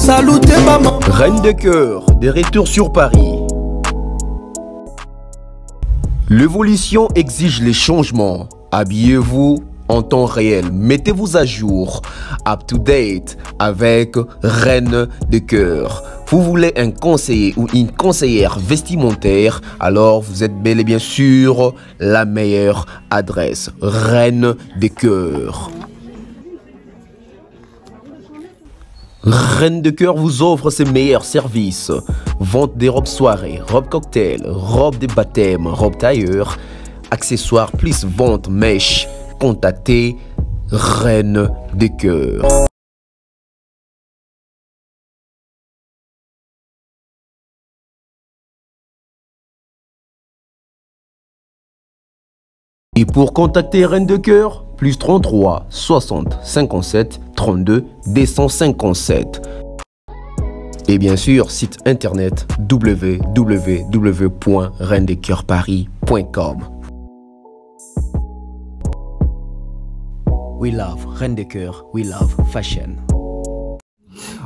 Salute maman. Reine de cœur, de retour sur Paris. L'évolution exige les changements. Habillez-vous en temps réel. Mettez-vous à jour, up to date, avec Reine de cœur. Vous voulez un conseiller ou une conseillère vestimentaire, alors vous êtes bel et bien sûr la meilleure adresse. Reine de cœur. Reine de cœur vous offre ses meilleurs services. Vente des robes soirées, robes cocktail, robes de baptême, robes tailleur, accessoires plus vente mèche. Contactez Reine de cœur. Et pour contacter Reine de cœur, plus 33 60 57 32 257. Et bien sûr, site internet www.reinedecoeurparis.com. We love Reine de cœur, we love fashion.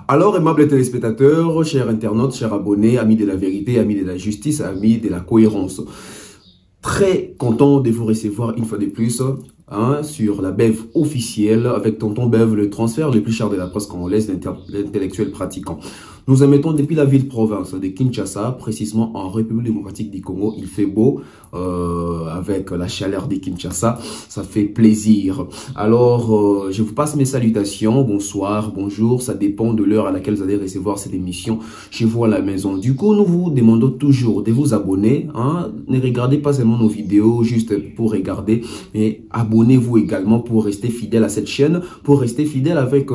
Alors, aimables téléspectateurs, chers internautes, chers abonnés, amis de la vérité, amis de la justice, amis de la cohérence. Très content de vous recevoir une fois de plus sur la BEV officielle avec Tonton Bev, le transfert le plus cher de la presse congolaise, l'intellectuel pratiquant. Nous émettons depuis la ville-province de Kinshasa, précisément en République démocratique du Congo. Il fait beau avec la chaleur de Kinshasa, ça fait plaisir. Alors, je vous passe mes salutations, bonsoir, bonjour, ça dépend de l'heure à laquelle vous allez recevoir cette émission chez vous à la maison. Du coup, nous vous demandons toujours de vous abonner. Ne regardez pas seulement nos vidéos juste pour regarder, mais abonnez-vous également pour rester fidèle à cette chaîne, pour rester fidèle avec...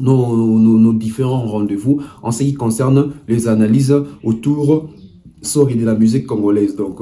nos différents rendez-vous en ce qui concerne les analyses autour de la musique congolaise. Donc,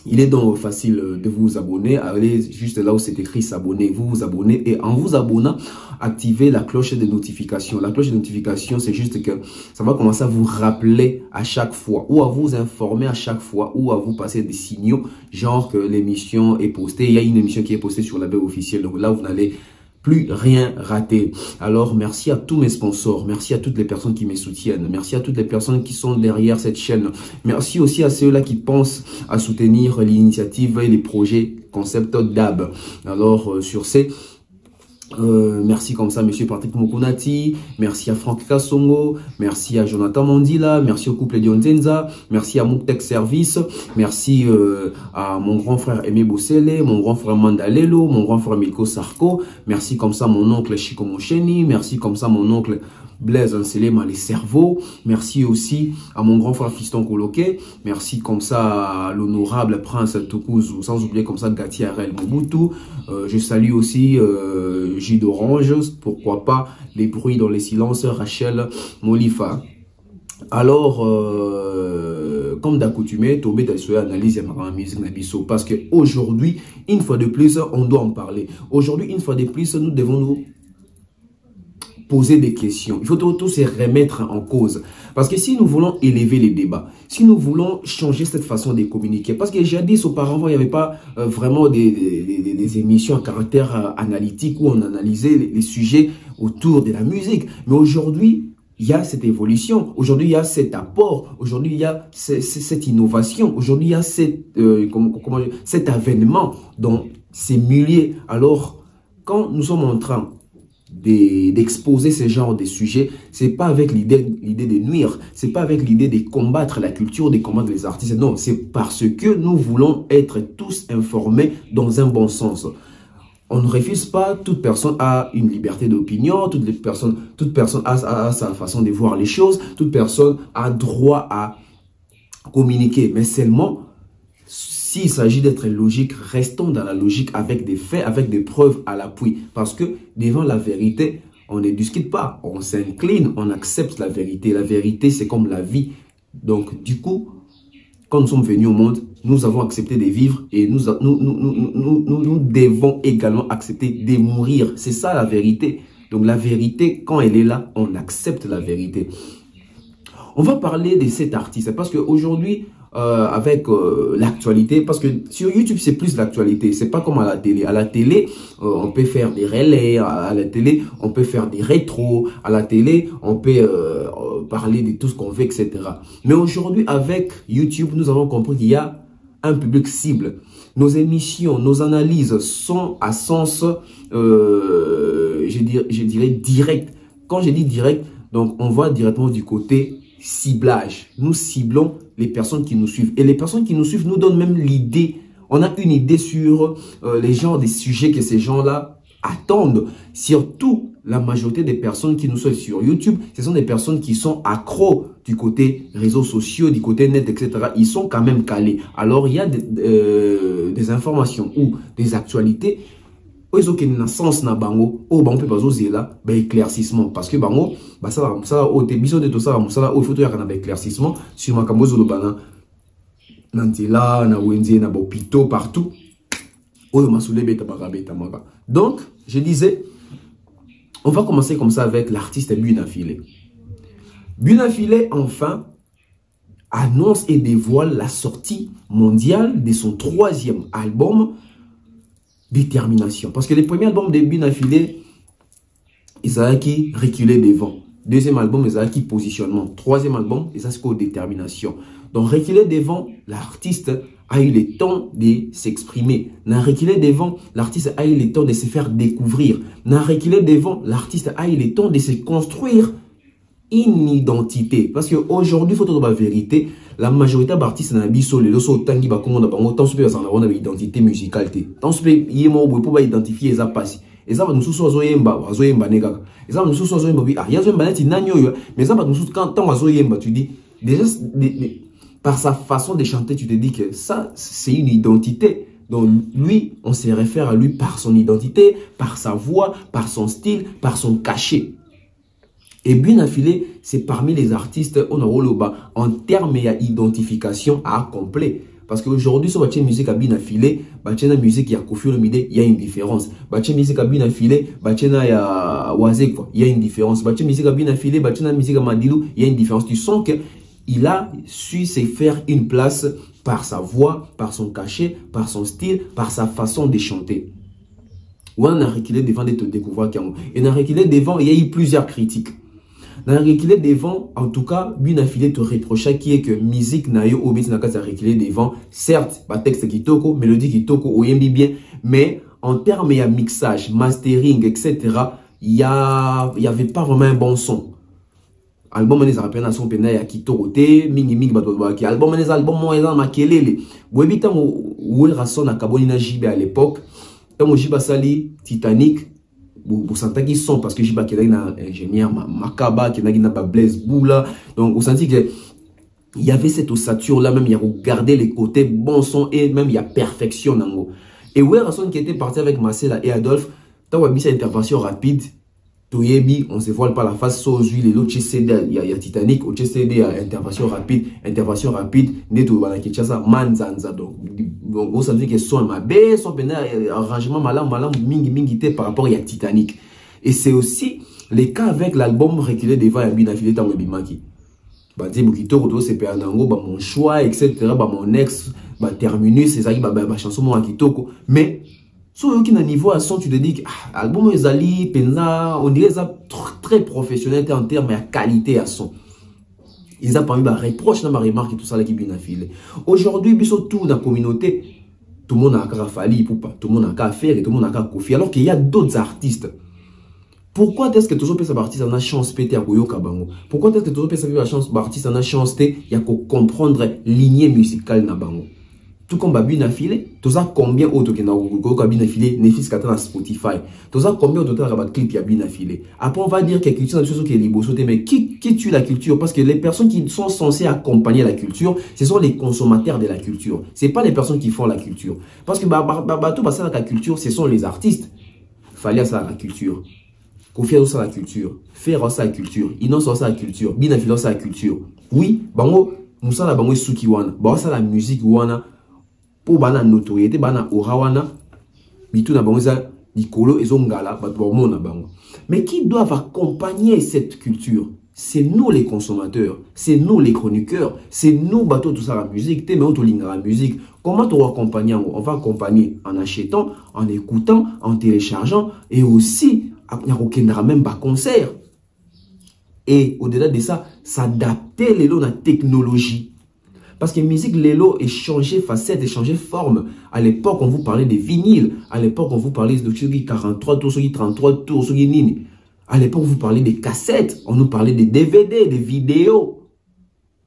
il est donc facile de vous abonner. Allez juste là où c'est écrit s'abonner, vous vous abonnez et en vous abonnant, activez la cloche de notification. La cloche de notification, c'est juste que ça va commencer à vous rappeler à chaque fois ou à vous informer à chaque fois ou à vous passer des signaux, genre que l'émission est postée. Il y a une émission qui est postée sur la BEV officielle. Donc là, vous n'allez plus rien rater. Alors, merci à tous mes sponsors. Merci à toutes les personnes qui me soutiennent. Merci à toutes les personnes qui sont derrière cette chaîne. Merci aussi à ceux-là qui pensent à soutenir l'initiative et les projets concept DAB. Alors, sur ces... merci comme ça monsieur Patrick Mokunati, merci à Franck Kassongo, merci à Jonathan Mandila, merci au couple Dionzenza, merci à Mouktek Service, merci à mon grand frère Aimé Boussele, mon grand frère Mandalelo, mon grand frère Milko Sarko, merci comme ça mon oncle Chico Mocheni, merci comme ça mon oncle Blaise Anselema les cerveaux, merci aussi à mon grand frère Fiston Koloké, merci comme ça à l'honorable Prince Toukouzou, sans oublier comme ça Gati Arel Mobutu, je salue aussi Jus d'Orange, pourquoi pas les bruits dans les silences, Rachel Molifa. Alors, comme d'accoutumé, Tobé Taïsoya analyse la musique Nabiso parce qu'aujourd'hui, une fois de plus, on doit en parler. Aujourd'hui, une fois de plus, nous devons nous poser des questions. Il faut tous se remettre en cause. Parce que si nous voulons élever les débats, si nous voulons changer cette façon de communiquer, parce que jadis auparavant, il n'y avait pas vraiment des émissions à caractère analytique où on analysait les sujets autour de la musique. Mais aujourd'hui, il y a cette évolution. Aujourd'hui, il y a cet apport. Aujourd'hui, il y a cette innovation. Aujourd'hui, il y a cet avènement dans ces milliers. Alors, quand nous sommes en train d'exposer ce genre de sujets, c'est pas avec l'idée de nuire, c'est pas avec l'idée de combattre la culture, de combattre les artistes, non, c'est parce que nous voulons être tous informés dans un bon sens. On ne refuse pas, toute personne a une liberté d'opinion, toute personne a sa façon de voir les choses, toute personne a droit à communiquer, mais seulement s'il s'agit d'être logique, restons dans la logique avec des faits, avec des preuves à l'appui. Parce que devant la vérité, on ne discute pas, on s'incline, on accepte la vérité. La vérité, c'est comme la vie. Donc, du coup, quand nous sommes venus au monde, nous avons accepté de vivre et nous devons également accepter de mourir. C'est ça la vérité. Donc, la vérité, quand elle est là, on accepte la vérité. On va parler de cet artiste parce qu'aujourd'hui, avec l'actualité, parce que sur YouTube c'est plus l'actualité, c'est pas comme à la télé. À la télé on peut faire des relais, à la télé on peut faire des rétros, à la télé on peut parler de tout ce qu'on veut, etc. Mais aujourd'hui avec YouTube nous avons compris qu'il y a un public cible. Nos émissions, nos analyses sont à sens je dirais direct. Quand je dis direct, donc on va directement du côté ciblage. Nous ciblons les personnes qui nous suivent. Et les personnes qui nous suivent nous donnent même l'idée. On a une idée sur les genres des sujets que ces gens-là attendent. Surtout, la majorité des personnes qui nous suivent sur YouTube, ce sont des personnes qui sont accros du côté réseaux sociaux, du côté net, etc. Ils sont quand même calés. Alors, il y a des informations ou des actualités. Ils ont un sens na bango au bango peut pas là éclaircissement parce que bango ça au début de tout ça ça il faut y avoir un éclaircissement sur ma camozo le bana nantila na wenzi na bopito partout au masoulé beta beta maga. Donc je disais on va commencer comme ça avec l'artiste Bunafile. Bunafile enfin annonce et dévoile la sortie mondiale de son 3e album Détermination. Parce que les premiers albums de Bunafile, ils ont qui reculer devant. Deuxième album, ils ont qui positionnement. Troisième album, ils ont Détermination. Donc, reculer devant, l'artiste a eu le temps de s'exprimer. Dans reculer devant, l'artiste a eu le temps de se faire découvrir. Dans reculer devant, l'artiste a eu le temps de se construire une identité. Parce qu'aujourd'hui, il faut trouver la vérité. La majorité des artistes dans biso les loso tangi ba kongo na bango tant super ça na identité musicale té tant super yemo bo pour identifier ça passe et ça va nous sous zoyemba neka et ça nous sous zoyemba bi ah ya zoyemba neti nanyo yo mais ça va nous sous quand tant zoyemba tu dis déjà par sa façon de chanter tu te dis que ça c'est une identité. Donc lui on se réfère à lui par son identité, par sa voix, par son style, par son cachet. Et Bunafile, c'est parmi les artistes on a en termes d'identification à accomplir. Parce qu'aujourd'hui, sur la musique à Bunafile, la musique à Koffi Olomide, il y a une différence. La musique à Bunafile, à Wazek, il y a une différence. La musique à Bunafile, la musique à Madilou, il y a une différence. Tu sens qu'il a su se faire une place par sa voix, par son cachet, par son style, par sa façon de chanter. On a reculé devant de te découvrir. Et on a reculé devant, il y a eu plusieurs critiques. Dans la reculé devant, en tout cas, Bunafile te reprochait qui est que musique na yo obéit na kasa reculé devant. Certes, ba texte qui toko, mélodie qui toko, oyembi bien, mais en termes de mixage, mastering, etc., il y avait pas vraiment un bon son. Album les rappelle na son pena ya kitorote, mingi batobaki. Album les albums mo ezan makelele. Webita mo rason na kaboni na jibe à l'époque. Tant jiba sali Titanic. Vous sentez qu'ils sont parce que j'ai pas qu'il un ingénieur Makaba qui n'a pas Blaise Boula, donc vous sentez que il y avait cette ossature là même, il y a regardé les côtés bon son et même il y a perfection nango. Et ouais Rasson qui était parti avec Marcel et Adolphe, t'as vu cette intervention rapide Toyebi, on se voile par la face sous huile, l'autre CD, il y a Titanic, au CD, intervention rapide, neto bana Kinshasa, manzanza donc vous savez que son ma bé, son arrangement malam mingi par rapport à Titanic. Et c'est aussi le cas avec l'album reculé devant un Bunafile dans Webimaki. Bah dis Bukito Roto c'est Pernango, bah mon choix etc, bah mon ex, bah terminus, c'est ça qui bah chanson mon Kitoko, mais sur aucun niveau à son, tu te dis que l'album Ezali, Penza, on dirait ça très professionnel en termes de qualité à son. Ils ont parmi les reproches dans ma remarque et tout ça là qui Bunafile. Aujourd'hui, biso tout dans la communauté, tout le monde a qu'à Fali pour pas, tout le monde a qu'à faire et tout le monde a qu'à Koffi. Alors qu'il y a d'autres artistes. Pourquoi est-ce que toujours peut artiste en a chance péter à Goyo Kabango? Pourquoi est-ce que toujours peut la chance artiste en a chance il y a qu'à comprendre lignée musicale na bango? Tout comme Bunafile, tu sais combien autres qui n'ont Bunafile ne fils qu'à Spotify. Tu sais combien d'autres clips il y a Bunafile. Après on va dire que la culture c'est qui est libre, mais qui tue la culture? Parce que les personnes qui sont censées accompagner la culture, ce sont les consommateurs de la culture. C'est pas les personnes qui font la culture. Parce que tout passer à la culture, ce sont les artistes. Fallait ça à la culture. Koffi ça à la culture. Faire ça à la culture. Inon ça à la culture. Bunafile ça à la culture. Oui, bango Moussa la bango suki wana. Bango ça la musique wana. Pour bana notoriété bana orawana bitu na bango za likolo ezongala bato ba mona bango. Mais qui doivent accompagner cette culture? c'est nous les consommateurs, c'est nous les chroniqueurs, c'est nous bateau tout ça la musique, mais on la musique. Comment tu vas accompagner? On va accompagner en achetant, en écoutant, en téléchargeant et aussi en même pas concert. Et au-delà de ça, s'adapter les lots à la technologie. Parce que la musique, les lots est changé facette, est changé forme. À l'époque, on vous parlait des vinyles. À l'époque, on vous parlait de 43 tours, 33 tours, nini. À l'époque, vous parlez des cassettes, on nous parlait des DVD, des vidéos.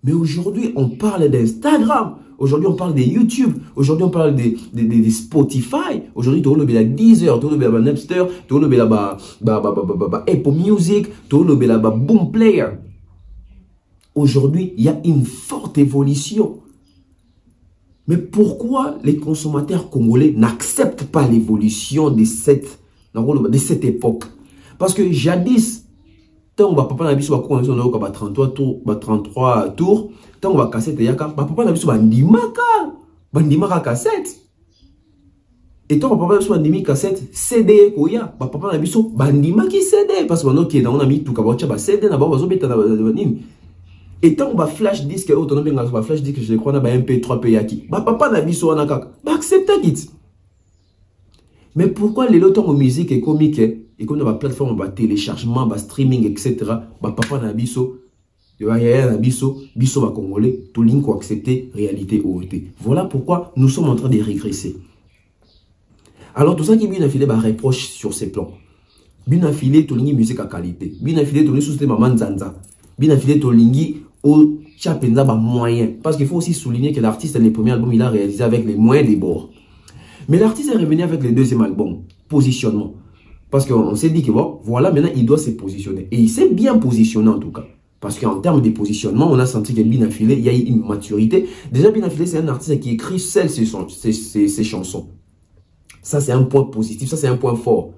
Mais aujourd'hui, on parle d'Instagram. Aujourd'hui, on parle de YouTube. Aujourd'hui, on parle de Spotify. Aujourd'hui, tu as le Deezer, tu as le Napster, tu as le Apple Music, tu as le Boom Player. Aujourd'hui, il y a une forte évolution. Mais pourquoi les consommateurs congolais n'acceptent pas l'évolution de cette époque? Parce que jadis, tant que papa n'a vu sur 33 tours, tant que cassette papa n'a vu sur bandimaka cassette. Et tant que papa n'a vu sur bandimi cassette CD koya, papa n'a vu sur bandimaki CD parce que maintenant qui est dans on a mis tout kabacha ba CD na ba bazo beta na nini. Et tant que flash disque autonome nga flash disque je crois na ba MP3 payaki. Papa n'a vu sur anaka, ba accepta kit. Mais pourquoi les lots en musique et comique et qu'on a une plateforme de téléchargement, de streaming, etc. Papa na biso, biso congolais, tout le monde accepter réalité OOT. Voilà pourquoi nous sommes en train de régresser. Alors tout ça qui bien affilé reproche sur ces plans. Bien affilé tout le musique à qualité. Bien affilé tout le sous maman zanza. Bien affilé tout le au chapenza moyen. Parce qu'il faut aussi souligner que l'artiste les premiers albums il a réalisé avec les moyens des bords. Mais l'artiste est revenu avec le deuxième album, positionnement. Parce qu'on s'est dit que bon, voilà, maintenant il doit se positionner. Et il s'est bien positionné en tout cas. Parce qu'en termes de positionnement, on a senti que Bin Affilé, il y a eu une maturité. Déjà, Bin Affilé, c'est un artiste qui écrit seul ses chansons. Ça, c'est un point positif, ça, c'est un point fort.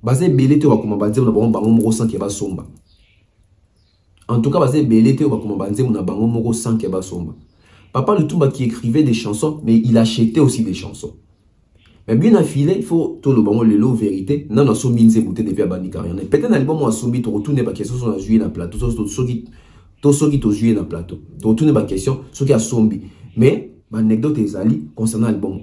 Basé Belete, on va commencer à bango moko sans keba somba. En tout cas, basé Belete, on va commencer à bango moko sans keba somba. Papa Lutumba qui écrivait des chansons, mais il achetait aussi des chansons. Mais bien affilé, il faut tout le bon le lot vérité. Non, non, sombi nze bouté depuis abani carrière. Peut-être un album où sombi tu retournes pas question sur la jouer dans plateau, ceux qui te jouer dans plateau. Tu retournes pas question ceux qui a sombi. Mais anecdote est ali concernant l'album.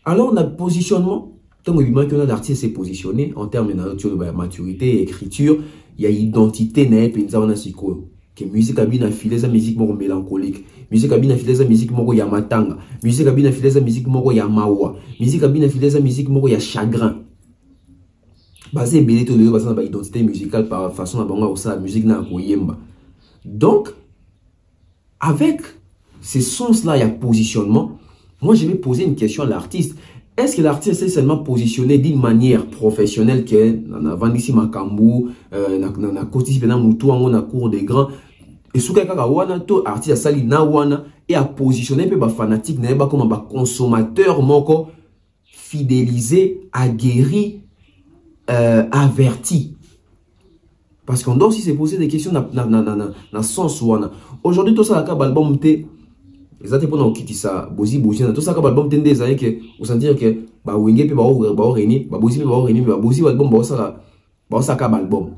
Alors on a positionnement. Tant que l'artiste s'est positionné en termes de maturité, écriture, il y a identité n'est pas une que musique a bien affilé sa musique moko mélancolique, musique a bien affilé sa musique moko ya matanga, musique a bien affilé sa musique moko ya mawa, musique a bien affilé sa musique moko ya chagrin. Basé belé to de basé na identité musicale par façon à bango ça musique na koyemba. Donc avec ces sens là il y a positionnement. Moi je vais poser une question à l'artiste. Est-ce que l'artiste est seulement positionné d'une manière professionnelle que na vandisi makambu na kotisi pena mutu ngo na cour des grands et sous kaka wana to artiste sali na wana et a positionné pe ba fanatique na ba comme ba consommateur moko fidélisé, aguerri, averti. Parce qu'on doit aussi se poser des questions na sens wana. Aujourd'hui tout ça la album te exactement pour nous quitter ça bozi tout ça comme album tendez ça que vous sentir que ba wenge pe ba reni ba bozi pe ba reni ba bozi album ba ça comme album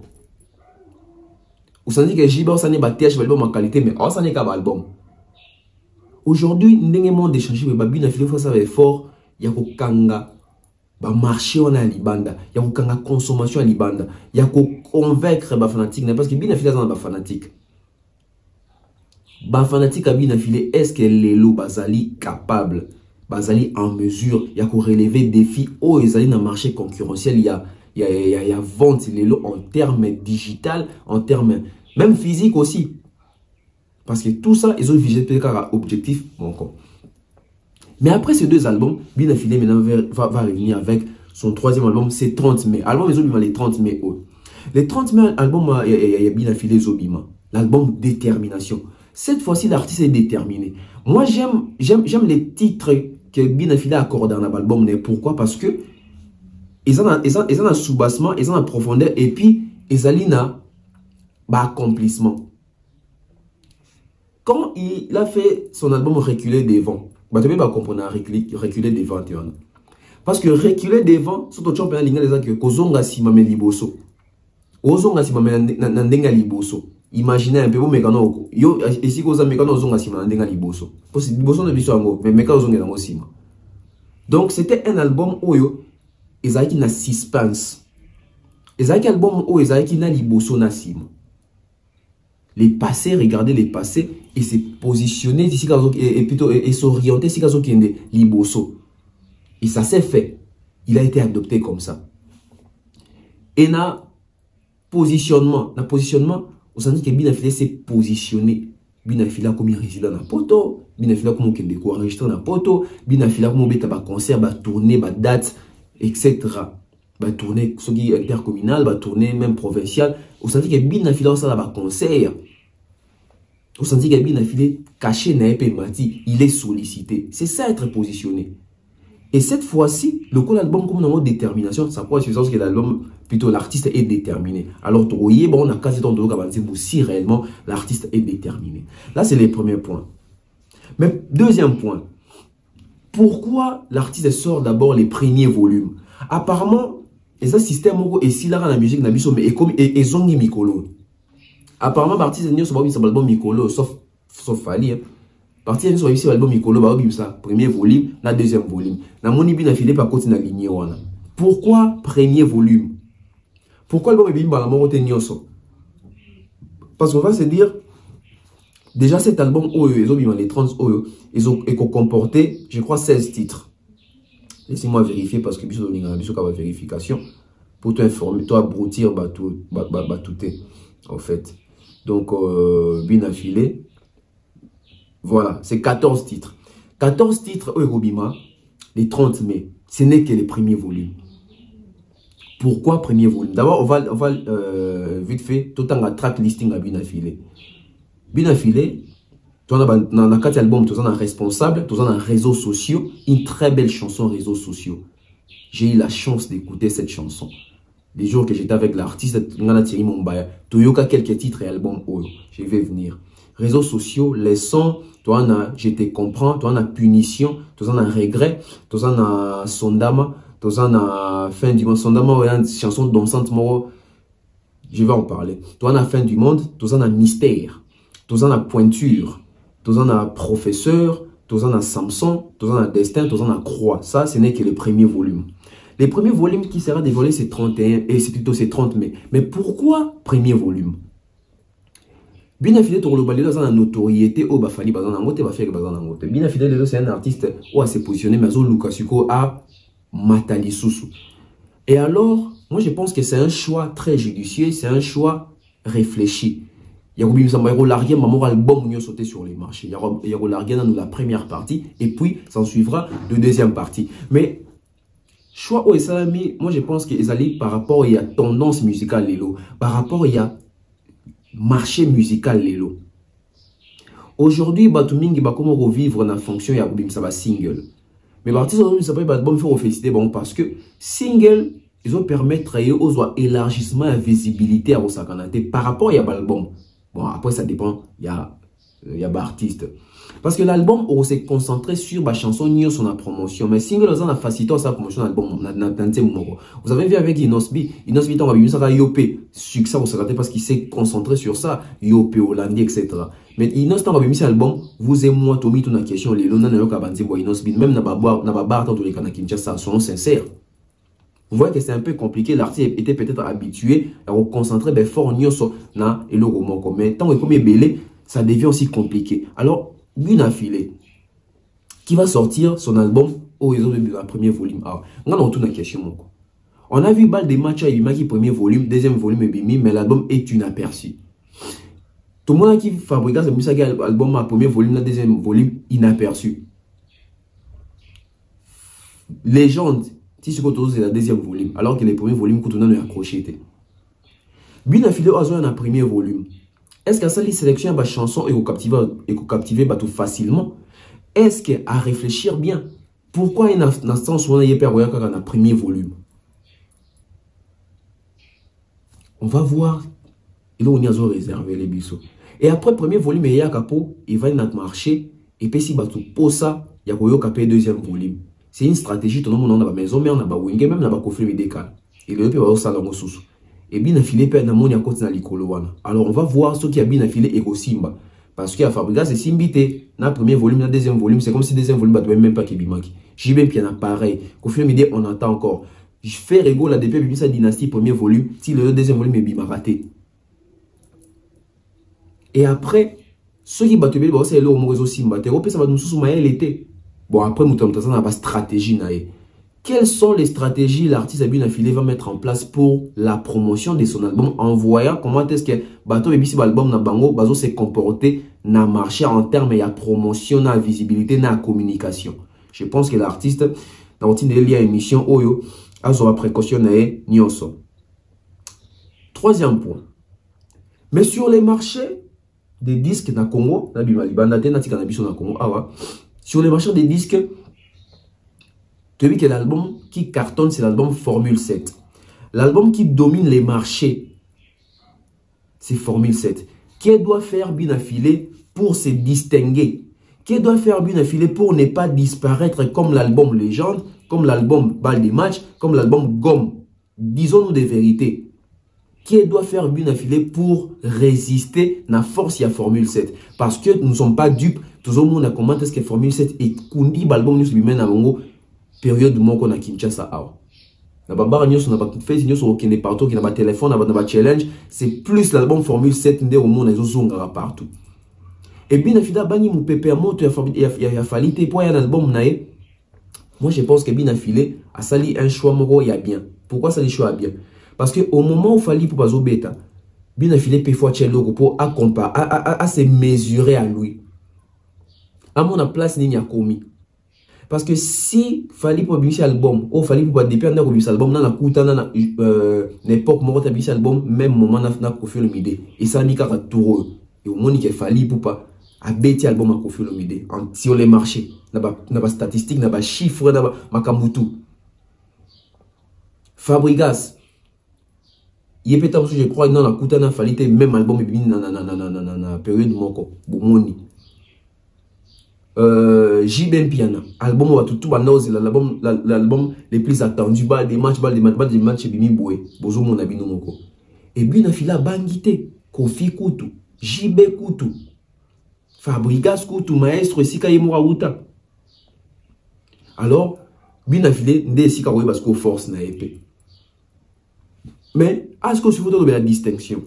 vous sentez que jiba ça n'est pas TH album en qualité mais ça n'est pas album. Aujourd'hui ndenge monde d'échanger ba bien affilé faut ça fort ya ko kanga ba marché on a libanda ya ko kanga consommation à libanda ya ko convaincre ba fanatique parce que bien affilé ça ba fanatique. Ba fanatique a bien affilé, est-ce que les lots bazali capable, bazali en mesure, il y a qu'on relever défi au ezali dans le marché concurrentiel, il y a vente les lots en termes digital, en termes même physique aussi. Parce que tout ça, ils ont visé peut-être objectif encore. Mais après ces deux albums, bien affilé maintenant va revenir avec son troisième album, c'est 30 mai. Album ils ont mis les 30 mai. Les 30 mai album il y a bien affilé Zobima, l'album Détermination. Cette fois-ci, l'artiste est déterminé. Moi, j'aime les titres que Bin Affilé accorde dans l'album. Pourquoi? Parce que ils ont un soubassement, ils ont un profondeur et puis ils ont un accomplissement. Quand il a fait son album Reculer devant, tu peux pas comprendre Reculer devant. Parce que Reculer devant, surtout championnat linga les que Kozonga Simame Liboso. ozonga sima na ndenga liboso. Imaginez un peu vous mekano yo ici koza mekano ozonga sima na ndenga liboso. Parce que liboso na biso yango mais mekano ozonga nango sima. Donc c'était un album oyo ezaki na suspense. Ezaki album oyo ezaki na liboso na sima. Les passés, regarder les passés et se positionner ici et plutôt et s'orienter ici qui est liboso. Et ça s'est fait. Il a été adopté comme ça. Et na positionnement, on s'en dit que Binafile s'est positionné. Binafile comme il réside dans la poto, Binafile comme il décore enregistré dans la poto, Binafile comme il ba concert, ba tournée, ba date, etc. Ba tournée, ce qui est intercommunal, ba tournée même provinciale. On s'en dit que Binafile ça ba concert. On s'en dit que Binafile caché n'a pas mati, il est sollicité. C'est ça être positionné. Et cette fois-ci, le coup l'album comme dans détermination, ça pourrait suffire que l'album, plutôt l'artiste est déterminé. Alors, bon, on a quasi tant de si réellement l'artiste est déterminé. Là, c'est les premiers points. Mais deuxième point, pourquoi l'artiste sort d'abord les premiers volumes? Apparemment, et ça système et si là la musique n'a pas mais comme et zongi mikolo. Apparemment, l'artiste n'est pas sur l'album mikolo, sauf Fali. Parti sur ici l'album Mikolo ba ça premier volume la deuxième volume na moni bi na filé pas côté na ligne wana. Pourquoi premier volume? Pourquoi l'album est bien la mort nyonso? Parce qu'on va se dire déjà cet album oyo ils ont mis les 30 oyo ils ont comporté je crois 16 titres. Laissez-moi vérifier parce que biso doninga biso ka vérification pour t'informer toi broutir ba tout en fait. Donc bien affilé. Voilà, c'est 14 titres. 14 titres au Robima, les 30 mai. Ce n'est que les premiers volumes. Pourquoi premier volume? D'abord, on va vite fait, tout en track listing à Binafile. Binafile, tu en as dans 4 albums, tu en as responsable, tu en as réseaux sociaux, une très belle chanson réseaux sociaux. J'ai eu la chance d'écouter cette chanson. Les jours que j'étais avec l'artiste, Thierry Mombaya, tu as quelques titres et albums, je vais venir. Réseaux sociaux, les sons, toi on a je te comprends, toi on a punition, toi on a regret, toi on a sondama, toi on a fin du monde, sondama une chanson dansante moro, je vais en parler. Toi on a fin du monde, toi on a mystère, toi on a pointure, toi on a professeur, toi on a Samson, toi on a destin, toi on a croix. Ça ce n'est que le premier volume. Les premiers volumes qui sera dévoilé c'est 31 et c'est plutôt c'est 30 mai. Mais pourquoi premier volume? Binafile Torlobalé dans la notoriété au Bafali Bazanangote va faire Bazanangote. Binafile c'est un artiste où a se positionné mais Lukasuko a Matali Soussou. Et alors, moi je pense que c'est un choix très judicieux, c'est un choix réfléchi. Yagobi Msambairo Larguien, maman album nous sauté sur les marchés. Yago Larguien dans la première partie et puis s'en suivra la deuxième partie. Mais choix au Salami, moi je pense qu'ils allaient par rapport il y a tendance musicale Lelo, par rapport il y a marché musical lelo. Aujourd'hui, Batumingi va comment revivre dans la fonction ya ça va single. Mais l'artiste aujourd'hui ça peut pas bon faire féliciter bon parce que single ils ont permettre aux élargissement et visibilité à Osakanaté par rapport à l'album. Bon après ça dépend il y a artiste. Parce que l'album on s'est concentré sur la chanson ni sur la promotion mais single on a facilité sa promotion album vous avez vu avec Inosbi tant a ça Yopé succès on s'est parce qu'il s'est concentré sur ça Yopé Hollandi etc. mais Inos tant a mis album vous et moi Tommy tout la question les lona na kabandi boy Inosbi même na ba tant les kana Kinshasa sont sincères. Vous voyez que c'est un peu compliqué. L'artiste était peut-être habitué à se concentrer ben fort sur na et le roman mais tant que comme belé ça devient aussi compliqué. Alors Binafile qui va sortir son album au premier volume. Alors, on a tout question. On a vu Bal des matchs à Ibimaki premier volume, deuxième volume Bimi, mais l'album est inaperçu. Tout le monde qui fabrique ce album à premier volume, le deuxième volume inaperçu. Légende, si ce que c'est la deuxième volume, alors que les premiers volumes qu'on a accroché. Binafile a un premier volume. Est-ce qu'à ça, les sélections de chansons et captiver tout facilement? Est-ce qu'à réfléchir bien? Pourquoi un instant où on a perdu un premier volume? On va voir. Et là, on y a réservé les bisous. Et après, premier volume, il y a capo, il va notre marché. Et puis, si tu poses ça, il y a un deuxième volume. C'est une stratégie, tout le monde a la maison, mais on a un wing, même on a un coffret médical. Et le pays va au salon au sous. et bien affilé pe na moni akoti na likolo wana. Alors on va voir ce qui a bien affilé et Simba parce que à Fabregas c'est Simbité na premier volume na deuxième volume, c'est comme si deuxième volume battait même pas Kibimaki. J'ai bien piano pareil. Kofi Olomide on entend encore. Je fais rigolo la depuis sa dynastie premier volume, si le deuxième volume est bima raté. Et après ceux qui battent bien c'est le réseau Simba. Ça va nous sous l'été. Bon après nous avons une stratégie nae. Quelles sont les stratégies l'artiste Abin Affilé va mettre en place pour la promotion de son album en voyant comment est-ce que Bato et l'album na bango bazo se comporter na marché en termes de promotion, na visibilité, na communication. Je pense que l'artiste dans une émission Oyo a son précaution nae nyonso. Troisième point. Mais sur les marchés des disques na Congo, na Bimalibanda te na tika na biso na Congo awa, sur les marchés des disques tu as vu que l'album qui cartonne, c'est l'album Formule 7. L'album qui domine les marchés, c'est Formule 7. Qui doit faire bien affilé pour se distinguer? Qui doit faire bien affilé pour ne pas disparaître comme l'album Légende, comme l'album Balle des matchs, comme l'album Gomme? Disons-nous des vérités. Qui doit faire bien affilé pour résister à la force à Formule 7? Parce que nous ne sommes pas dupes. Tout le monde a commenté ce que Formule 7 est Kundi, l'album nous lui mène à Longo. Période où on a Kinshasa awa. Na ba nyos na ba face nyos au kende partout qui na ba téléphone na ba challenge, c'est plus l'album Formule 7 ndé au monde ezo zonga partout. Et bien afida bani mu pepe moto ya falite pour un album nae. Moi je pense que bien affilé a sali un choix moko ya bien. Pourquoi ça les choix bien? Parce que au moment où fallait pour bazo beta, bien affilé pe fois chelo pour accompagner à se mesurer à lui. À mon place ni a commis. Parce que si fallait pour publier album, ou fallait pour dépendre de publier album, dans la coûte, dans l'époque, moi, publier album, même moment, na Kofi Olomide. Et ça, ni qu'à tout et au moins, il fallait pour pas abêter album à Kofi Olomide sur les marchés. N'a pas statistique, n'a pas chiffre, n'a pas makambutu. Fabregas, il est peut-être, je crois, dans la coûte, il fallait même album, na période moko, boumoni. JBM Piana, album l'album les plus attendus, des matchs Bimi Boué, Bozo mon abino moko. Et bien na fila bangité, Kofi Kutu, JB Kutu, Fabregas Kutu, maestro Sika Yemura Uta. Alors, bien na filé, nde Sika Oye parce qu'on force na épée. Mais, à ce que je vous donne la distinction,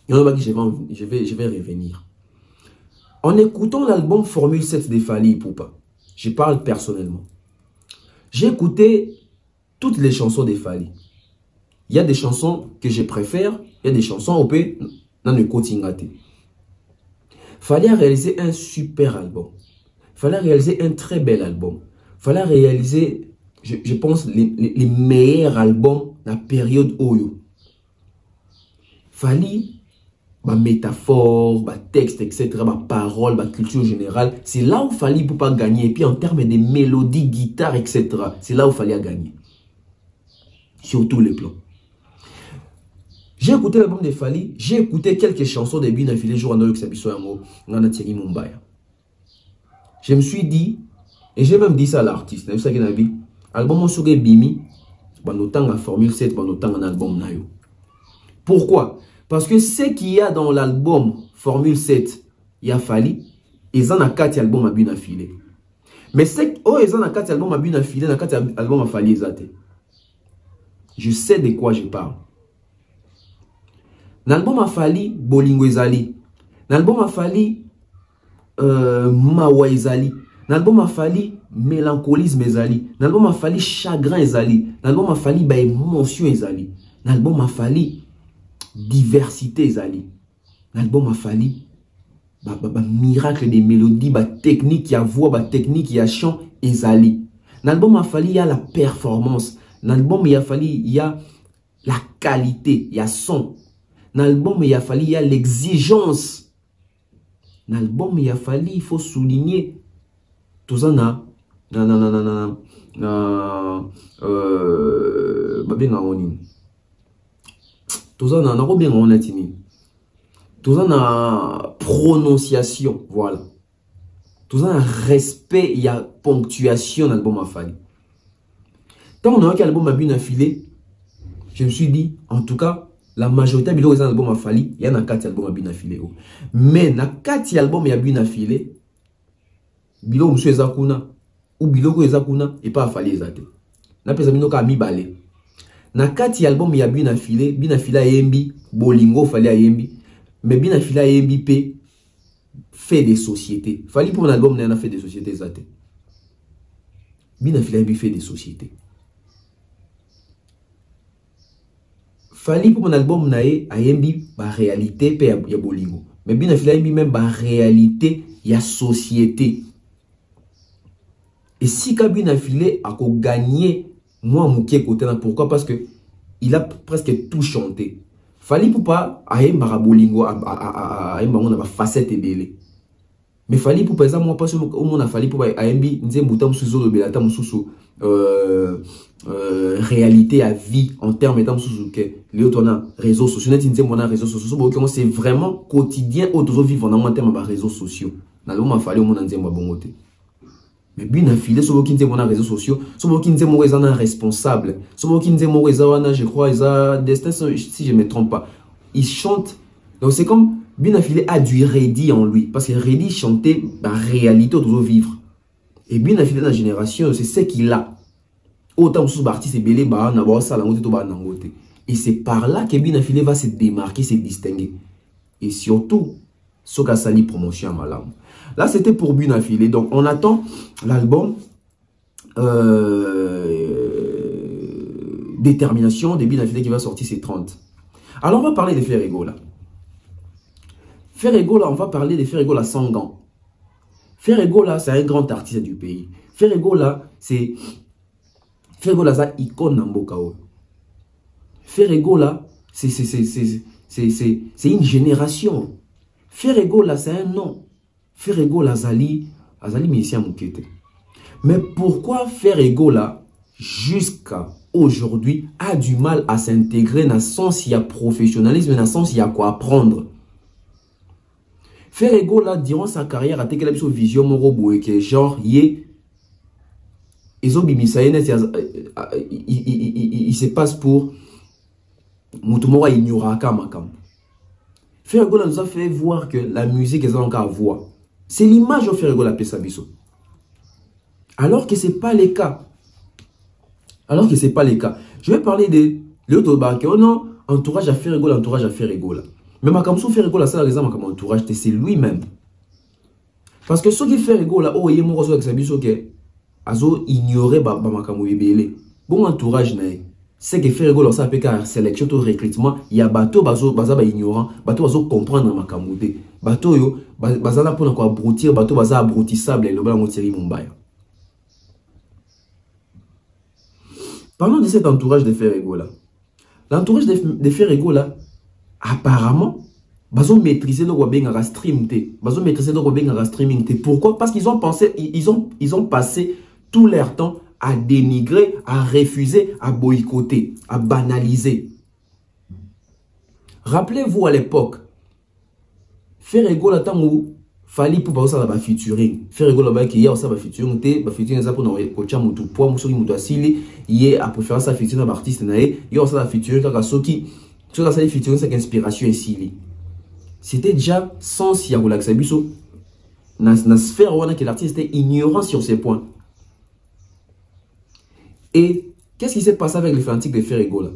il y en a qui je vais revenir. En écoutant l'album Formule 7 de Fally Ipupa, je parle personnellement. J'ai écouté toutes les chansons de Fally. Il y a des chansons que je préfère, il y a des chansons au peu dans le Kotingate. Fally a réalisé un super album. Fally a réalisé un très bel album. Fally a réalisé, je pense, les meilleurs albums de la période Oyo. Fally, ma métaphore, ma texte, etc., ma parole, ma culture générale, c'est là où il fallait pour pas gagner. Et puis en termes de mélodie, guitare, etc., c'est là où il fallait gagner. Sur tous les plans. J'ai écouté l'album de Fally, j'ai écouté quelques chansons de Bin Affilé jour en Oyo Kisabiso Yango, on a Thierry Mumbaya. Je me suis dit, et j'ai même dit ça à l'artiste, vous savez que l'album sur Bimi, banotant la Formule 7, banotant un album Nayo. Pourquoi? Parce que ce qu'il y a dans l'album Formule 7, il y a Fally, ils en ont 4 albums à Bin Affilé. Mais c'est oh, ils en ont 4 albums à Bin Affilé, ils en ont 4 albums à Fally. Je sais de quoi je parle. L'album à Fally, Bolingo Ezali. L'album à Fally, Mawa Ezali. L'album à Fally, Mélancolisme Ezali. L'album à Fally, Chagrin Ezali. L'album à Fally, Émotion Ezali. L'album à Fally, Diversité Ezali. L'album a fallu miracle des mélodies, technique, il y a voix, technique, il y a chant Ezali. L'album a fallu il y a la performance. L'album il a fallu il y a la qualité, il y a son. L'album il a fallu il y a l'exigence. L'album il a fallu il faut souligner tout ça tout ça n'a pas bien honnêtement. Tout ça n'a prononciation, voilà. Tout ça n'a respect, il y a ponctuation dans l'album à Fally. Tant on a un album à Bin Affilé, je me suis dit, en tout cas, la majorité de l'album a fallu, il y a un 4 albums à bien affilé. Mais na 4 albums à bien affilé, bilo monsieur Zakuna ou bilo ko Zakuna et pas affalé Zate. Na pesa bino ka mi balé. Na 4 albums ya bien affilé yembi, bolingo fallait à yembi, mais bien affilé yembi p fait des sociétés. Fallait pour un album n'a fait des sociétés Zate. Bien affilé yembi fait des sociétés. Fallait pour mon album nae a yembi ba réalité pe ya bolingo. Mais bien affilé yembi même ba réalité ya société. Et si Kabine a filé a gagné moi Mouké côté là, pourquoi? Parce que il a presque tout chanté. Fallait pour pas aïe marabolingo aïe on a facette belé. Mais fallait pour par exemple moi parce que au monde a fallu pour aïe mbi nze mbuta msuzo de belata msuzo réalité à vie en termes étant msuzo que les autres on a réseaux sociaux net nze mona réseaux sociaux c'est vraiment quotidien autres vivre en termes de réseaux sociaux. Na le m'a fallu au monde nze mbongote. Mais bien affilé, sur aucun des réseaux sociaux, sur aucun des mots responsable, sur aucun des mots je crois, ils ont destin, si je ne me trompe pas. Ils chantent. Donc c'est comme bien affilé a du Reddy en lui. Parce que Reddy chantait la réalité de vivre. Et bien affilé dans la génération, c'est ce qu'il a. Autant sous artiste et belé, bah, on a ça, la montée, et c'est par là que bien affilé va se démarquer, se distinguer. Et surtout, ce qu'a sali promotion à Malam. Là, c'était pour Bien Affilé. Donc, on attend l'album Détermination de Bien Affilé qui va sortir ces 30. Alors, on va parler de Ferrego là. Ferrego là, on va parler de Ferrego là sans gants. Ferrego là, c'est un grand artiste du pays. Ferrego là, c'est icône Nambokao. Ferrego là, c'est une génération. Ferrego là, c'est un nom. Ferrego là, Azali Messia Moukete. Mais pourquoi Ferrego là, jusqu'à aujourd'hui, a du mal à s'intégrer dans le sens il y a professionnalisme, dans le sens il y a quoi apprendre? Ferrego là, durant sa carrière, a été une vision morobo et que genre, il se passe pour Moutoumora ignora Kamakam. Ferrego là nous a fait voir que la musique est encore à voix. C'est l'image de Ferrego la Pesabiso. Alors que ce n'est pas le cas. Alors que ce n'est pas le cas. Je vais parler de l'autre banque. Oh non, entourage à Ferrego, l'entourage à Ferrego là. Mais ma comme Ferrego là, ça la raison comme entourage, c'est lui-même. Parce que ce qui Ferrego là, oh il est mort avec sa biso que azo ignorer ba makamu ebele. Bon entourage nae. C'est que Ferrego là ça peut qu'à sélection de recrutement, il y a bateau bazo ba ignorant, bateau bazo comprendre makamu te. Bateau yo bazala pour quoi abrutir, bateau baza abrutissable et le blanc Thierry Mumbai. Parlons de cet entourage de Ferrego là. L'entourage de Ferrego là, apparemment, ils ont maîtrisé le streaming. Ils ont maîtrisé le streaming. Pourquoi? Parce qu'ils ont pensé, ils ont passé tout leur temps à dénigrer, à refuser, à boycotter, à banaliser. Rappelez-vous à l'époque, Ferrego là tant où fallait pour passer à la featuring. Ferrego là qui y a ça va featuring, featuring ça pour nous coacher mutu poids, muso mutu asili, y a préférence à featuring artiste nae, y a ça la featuring quand soki sur la featuring c'est inspiration ici. C'était déjà sans si à la Xabiso na sphère où que l'artiste était ignorant sur ces points. Et qu'est-ce qui s'est passé avec les fanatiques de Ferrego là?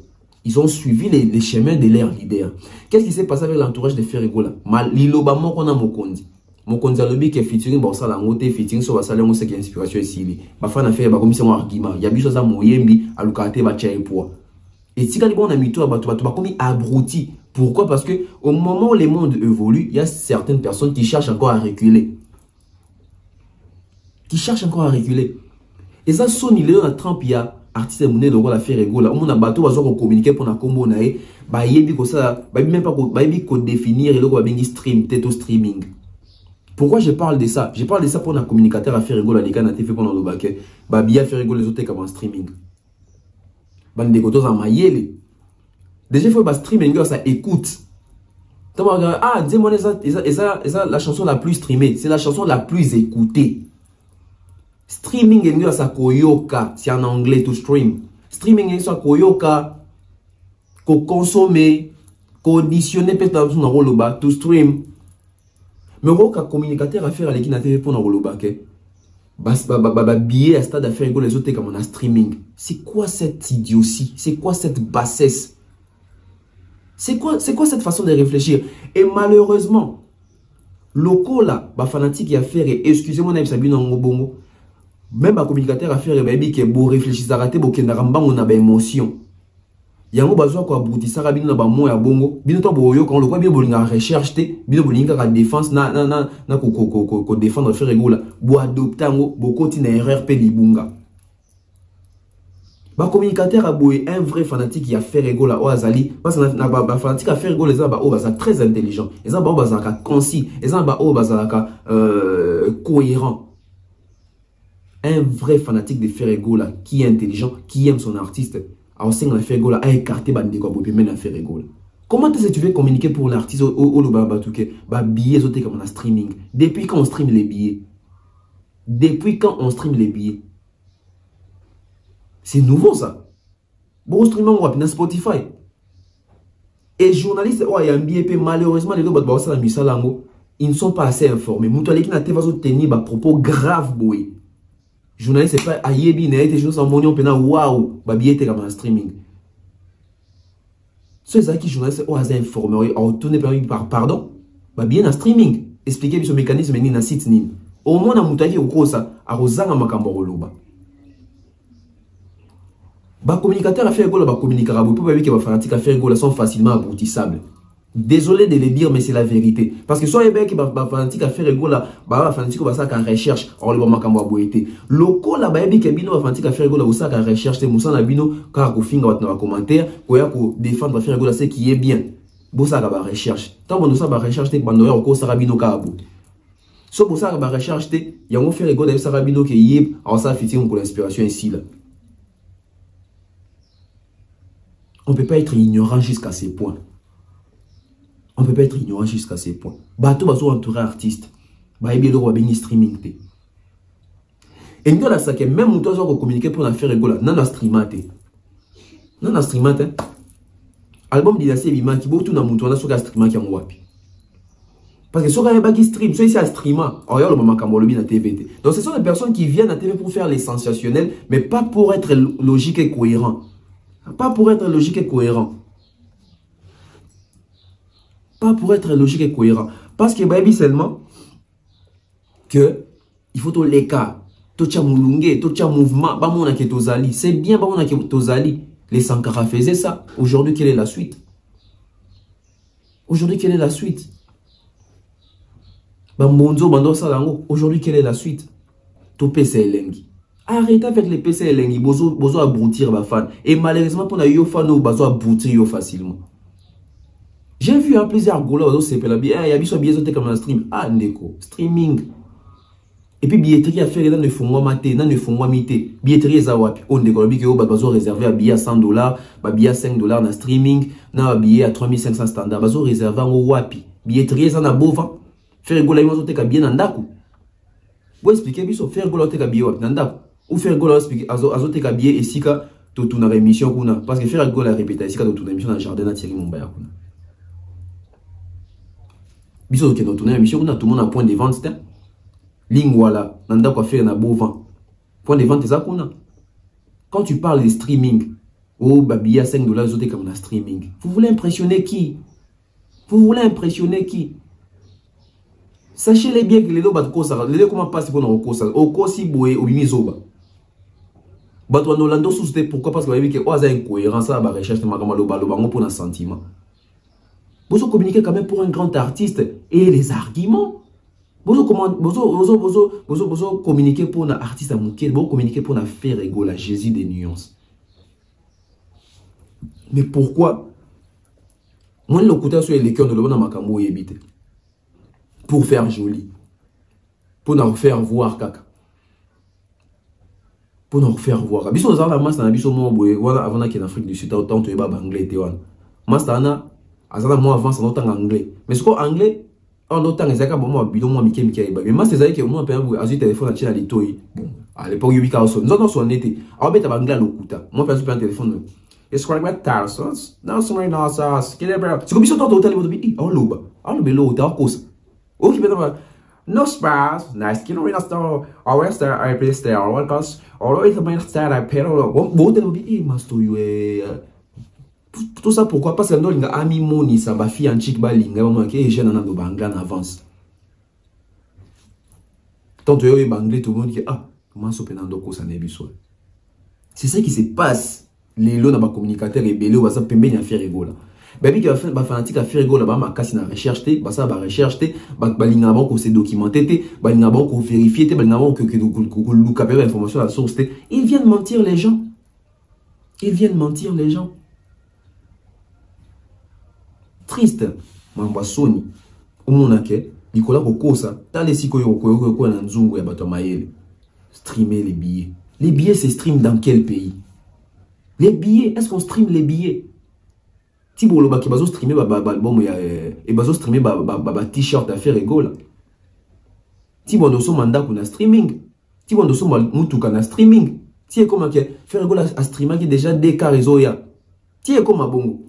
Ils ont suivi les chemins de leurs leaders. Qu'est-ce qui s'est passé avec l'entourage de Ferrego là? Liloba moko na mokondi. Mokondi a lobby qui est featuring bon ça la ngote featuring sur ça le c'est qui inspiration ici. Ba fa na fait ba comme c'est un argument. Il y a biso za moyembi alukate ba tcha poids. Et si quand on a mis tout à battre, tu vas comme abruti. Pourquoi? Parce que au moment où les mondes évoluent, il y a certaines personnes qui cherchent encore à reculer. Qui cherchent encore à reculer. Et ça sonne il est dans Trump il y a artiste monnaie de la Ferrego là. On a bateau va communiquer pour na combo nae. Ba yebi ko ça, ba même pas ba yebi ko définir et le ko bengi stream, teto streaming. Pourquoi je parle de ça? Je parle de ça pour un communicateur à Ferrego la décana TV pendant le baquet. Ba bien Ferrego les autres comme en streaming. Bande kotos en mayele. Déjà il faut streaming ça écoute. Ah, dis-moi ça la chanson la plus streamée, c'est la chanson la plus écoutée. Streaming ça koyoka, c'est en anglais to stream. Streaming ça koyoka. ko consommer, ko auditionner peut-être dans roloba to stream. Mais au cas communicateur à faire avec la TV pour roloba ke. Billet à stade à faire les autres comme on a streaming. C'est quoi cette idiotie? C'est quoi cette bassesse? C'est quoi cette façon de réfléchir? Et malheureusement, locaux là, fanatique à faire, excusez-moi, même un communicateur à faire, qui est beau réfléchir, à rater, qui on a émotion. Il y a un besoin quoi bouti ça rabino na ba mo ya bongo bino to boyo quand le quoi bien bolinga recherche te bino bolinga ka défense na ko défendre faire régola bo adopter ngo bo continue erreur pe libunga ba communicateur a boye un vrai fanatique qui a fait régola o azali parce que na ba fanatique a fait régola ça ba o ba très intelligent et ça ba o ba concis et ça ba o ba cohérent. Un vrai fanatique de faire régola qui est intelligent, qui aime son artiste. Alors, si on a fait gola, a écarté bande quoi pour même faire gola. Comment est-ce que tu veux communiquer pour l'artiste au Lobabatuke? Bah billets sautés comme on a streaming. Depuis quand on stream les billets? Depuis quand on stream les billets? C'est nouveau ça. Bon streaming on va Spotify. Et journalistes, oh il y a un billet malheureusement les deux ils ne sont pas assez informés. Moutouali qui n'a pas tenu des propos graves boy. Journaliste, c'est pas ayebi, n'a été juste en monnaie, on peut dire waouh, babier était comme un streaming. Ceux qui journalistes, oh, ils informés, on tourne par pardon, babier un streaming. Expliquez ce mécanisme, ni na site ni. Au moins, on a moutavi au gros ça, à Rosanga Makamboroba. Ba communicateur a fait gola, ba communicateur, vous pouvez que ba fanatique a fait gola sont facilement aboutissables. Désolé de le dire, mais c'est la vérité. Parce que soit il y a fanatique à faire égola, fanatique va ça qu'en recherche, or le makambo a boité. Loko la baby qui bino fanatique à faire égola, ça qu'en recherche, c'est moussa na bino, car au fin va dans commentaire, pour défendre faire égola, c'est qui est bien. Bossa va recherche. Tant que nous ça va recherche, t'es bandoyer au cours sarabino kabo. So pour ça va recherche, t'es, y a on fait égola sarabino qui est, alors ça fait pour l'inspiration ici là. On peut pas être ignorant jusqu'à ces points. On ne peut pas être ignorant jusqu'à ces points. Bateau va entourer artiste. Bah, il y a des streaming. Et nous, là, ça que même nous, on va communiquer pour faire rigoler. Non, on streamate. Non, on streamate. Album d'Idassi Bima qui beaucoup tout dans mon tour, on a sur streamer qui en wapi. Parce que si on a un stream, soit ici à streamer, on a le moment quand on le na TVT. Donc, ce sont des personnes qui viennent à TV pour faire les sensationnels, mais pas pour être logique et cohérent. Pas pour être logique et cohérent. Pas pour être logique et cohérent. Parce que baby seulement que il faut tout l'écart, tout le moulungé, tout le mouvement, bah mon qui tozali, c'est bien bah mon qui tozali. Les Sankara faisaient ça. Aujourd'hui quelle est la suite? Aujourd'hui quelle est la suite? Bah monzo bando salango. Aujourd'hui quelle est la suite? Tout PC lengi. Arrêtez avec les PC lengi. Bozo aboutir ba fan. Et malheureusement pour la yo fan ou bozo aboutir yo facilement. J'ai vu un plaisir golo c'est il y a bien bien comme un stream ah ndeko streaming et puis billetterie à faire dans ne font moi mater dans ne font moi mité billetterie za wapi on ndeko bi que o bazo réservé à billet à $100 ba billet à $5 na streaming na billet à 3500 standard bazo réservé en wapi billetterie ça na bova faire golo ils ont te ka bien ndako vous expliquer biso faire golo te ka billet wapi ndako ou faire golo expliquer azo te ka billet et sika to tuna émission kuna parce que faire golo la répéter sika to tuna émission dans jardin na Thierry Mumbaya kuna. Biso qui est dans ton émission, tout le monde a point de vente, c'est ligne voilà, nanda quoi faire na beau vent. Point de vente, c'est ça qu'on a. Quand tu parles de streaming, oh, babia $5, autres comme un streaming. Vous voulez impressionner qui? Vous voulez impressionner qui? Sachez-les bien que les deux battent ça, les deux comment passer pour nos causes, au cosi boé, au bimizoba. Batouan Orlando sous pourquoi? Parce que vous avez vu que oh, ça incohérence, ça va recherche de magamalo balobango pour un sentiment. Vous communiquez quand même pour un grand artiste et les arguments. Vous communiquez pour un artiste à mouquet, vous communiquez pour un faire égaux à Jésus des nuances. Mais pourquoi? Moi, le côté sur les cœurs de l'homme makambo yébite. Pour faire joli. Pour nous faire voir caca. Pour nous faire voir. Biso dans la masse, dans la biso mon boy, voilà avant qu'il y ait en Afrique du Sud, autant tu es bas anglais, tu vois. Mastana. Azana moi avance en autant anglais. Mais ce qu'on anglais, en autant les accords, moi bidon moi Mickey. Mais moi c'est ça que moi père vous azui téléphone à les bon à l'époque 8 cas nous avons son été. Alors bête anglais à l'okuta. Moi faire super un téléphone Não, senhor, nossa, que lembra. Se começou todo o telefone, oh, luba, tá coisa. O que me nos pais, nice, que não é nosso, ao estar a prestar, ao caso, ao também estar a pero, bom telefone, mas tu tout ça pourquoi? Parce que nous, les amis, moni, ça va faire un chic baling, on qui est jeune en banga en avance. Tant que tu banglais, tout le monde dit ah, comment ça peut n'en ça n'est pas. C'est ça qui se passe. Les lots dans communicateur et belé, ça peut bien faire rigoler. Baby qui va faire fanatique à faire rigoler, bah ma casse na recherche té, bah ça va recherche té, bah balinga bon qu'on s'est documenté té, balinga bon qu'on vérifie té, balinga bon que nous capable information à la source té. Ils viennent mentir les gens. Ils viennent mentir les gens. Triste, mamba soni. Omonake, Nicolas Kokosa, t'as les sikoyo koyo na nzungu ya bato mayele. Streamer les billets. Les billets c'est stream dans quel pays? Les billets, est-ce qu'on stream les billets? Si vous voulez bazo streamer bon et bazo streamer t-shirt à faire rigolo. Si vous avez mandat pour na streaming, si vous avez mutuka na streaming, si est comme que faire rigolo à streamer qui déjà des cas réseau ya. Si est comme bongo.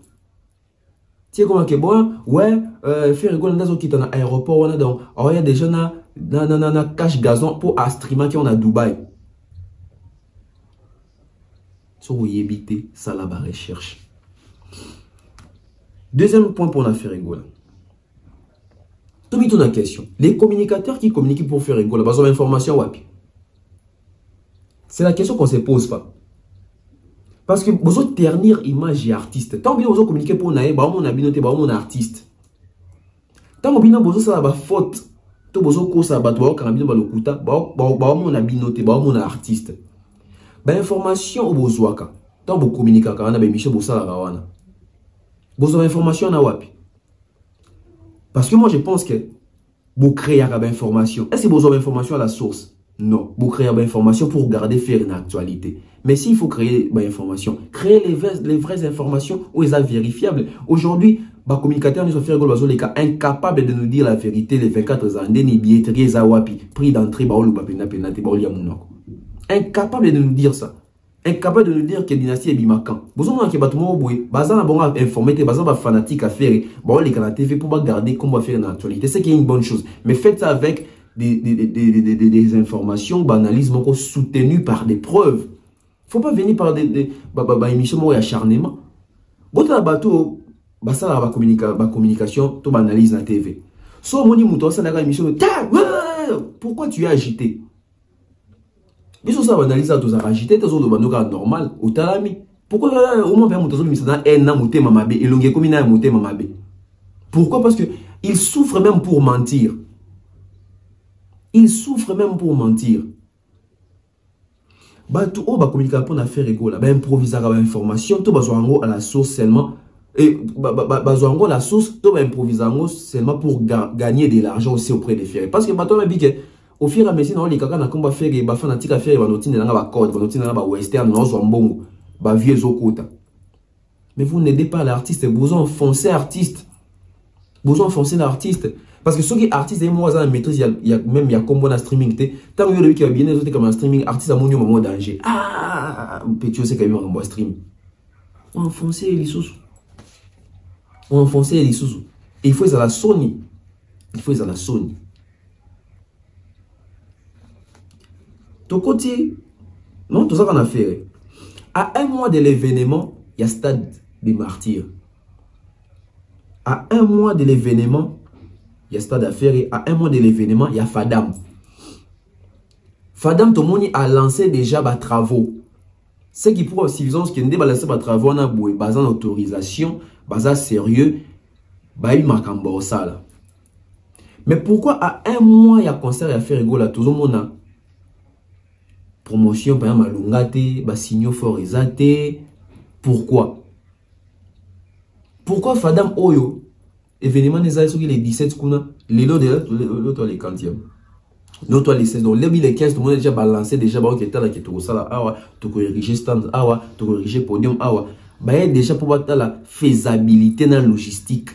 Si est comme que bon ouais faire rigolo dans qui dans aéroport on a donc il y a déjà na cache gazon pour à streamer qui on a Dubaï. So vous y évitez ça la recherche. Deuxième point pour la faire rigoler. Tout mis la question. Les communicateurs qui communiquent pour faire rigoler, ils ont l'information wapi. C'est la question qu'on ne se pose pas. Parce que vous avez ternir image et artiste. Tant que vous avez communiqué pour naïe, vous avez noté, vous avez artiste. Tant que vous avez faute, vous avez cause à battre, vous avez noté, vous avez artiste. Information au besoin. Tant que vous communiquez, vous avez mis vous avez vous avez information na wapi. Parce que moi je pense que vous créez une information. Est-ce que vous avez information à la source? Non. Vous créez une information pour garder faire une actualité. Mais s'il faut créer une information, créer les vraies informations où ils sont vérifiables. Aujourd'hui, les communicateurs ne sont incapables de nous dire la vérité les 24 ans. Ni billetterie wapi, prix d'entrée, incapable de nous dire ça. Incapable de nous dire que la dynastie est bimacan. Vous avez que Batoumo Boué, Bazan a bon informé, Bazan a fanatique à faire, bon les canaux TV pour garder comment faire une actualité. C'est qui est une bonne chose. Mais faites ça avec des informations, d'analyse soutenues par des preuves. Il ne faut pas venir par des émissions acharnement. Bon, la bateau, ça la communication, tout analyse la TV. So moni mouton, ça la émission. Pourquoi tu es agité? Mais ça va analyser à tous les agités, tous les gens normal, au talami. Pourquoi au moins faire monter ça un an monter mamabe et longue comme une monter mamabe. Pourquoi? Parce que il souffre même pour mentir. Il souffre même pour mentir. Bah tout on va communiquer pour faire rigolo, bah improviser à l'information, tout besoin à la source seulement et besoin la source, tout va improviser seulement pour gagner de l'argent aussi auprès des fiers. Parce que bah toi dit que au fur et à mesure, les gars n'ont pas fait des fanatiques à faire, ils n'ont pas code, ils n'ont pas western, ils n'ont bon, vieux okota. Mais vous n'aidez pas l'artiste, vous enfoncez l'artiste. Vous enfoncez l'artiste. Parce que ceux qui sont artistes, moi, ils maîtrise, il y a comme bon streaming. Tant que vous avez bien les autres comme un streaming, artiste à mon moment danger. Ah, petit, c'est quand même un bon stream. On enfoncez les sous. On enfoncez les sous. Et il faut à la Sony. Il faut à la Sony. Ton côté, non, tout ça qu'on a fait. À un mois de l'événement, il y a Stade des Martyrs. À un mois de l'événement, il y a Stade d'affaires. À un mois de l'événement, il y a Fadam. Fadam, tout le monde a lancé déjà des travaux. Ce qui prouve aussi ce qui est lancé des travaux, on a basé en autorisation, basé sérieux, basé en sala. Mais pourquoi à un mois, il y a concert à faire rigolo à tout le monde? Promotion par exemple malungate, signaux fort exaté. Pourquoi? Pourquoi Fadam Oyo événement des années les 17 kuna les lots de l'autre les 40e. L'autre les 16 donc les 15 tout le monde a déjà balancé déjà ba qui était là qui tout ça là awa tout corriger stand awa tout corriger podium awa ba déjà pour battre la faisabilité dans la logistique.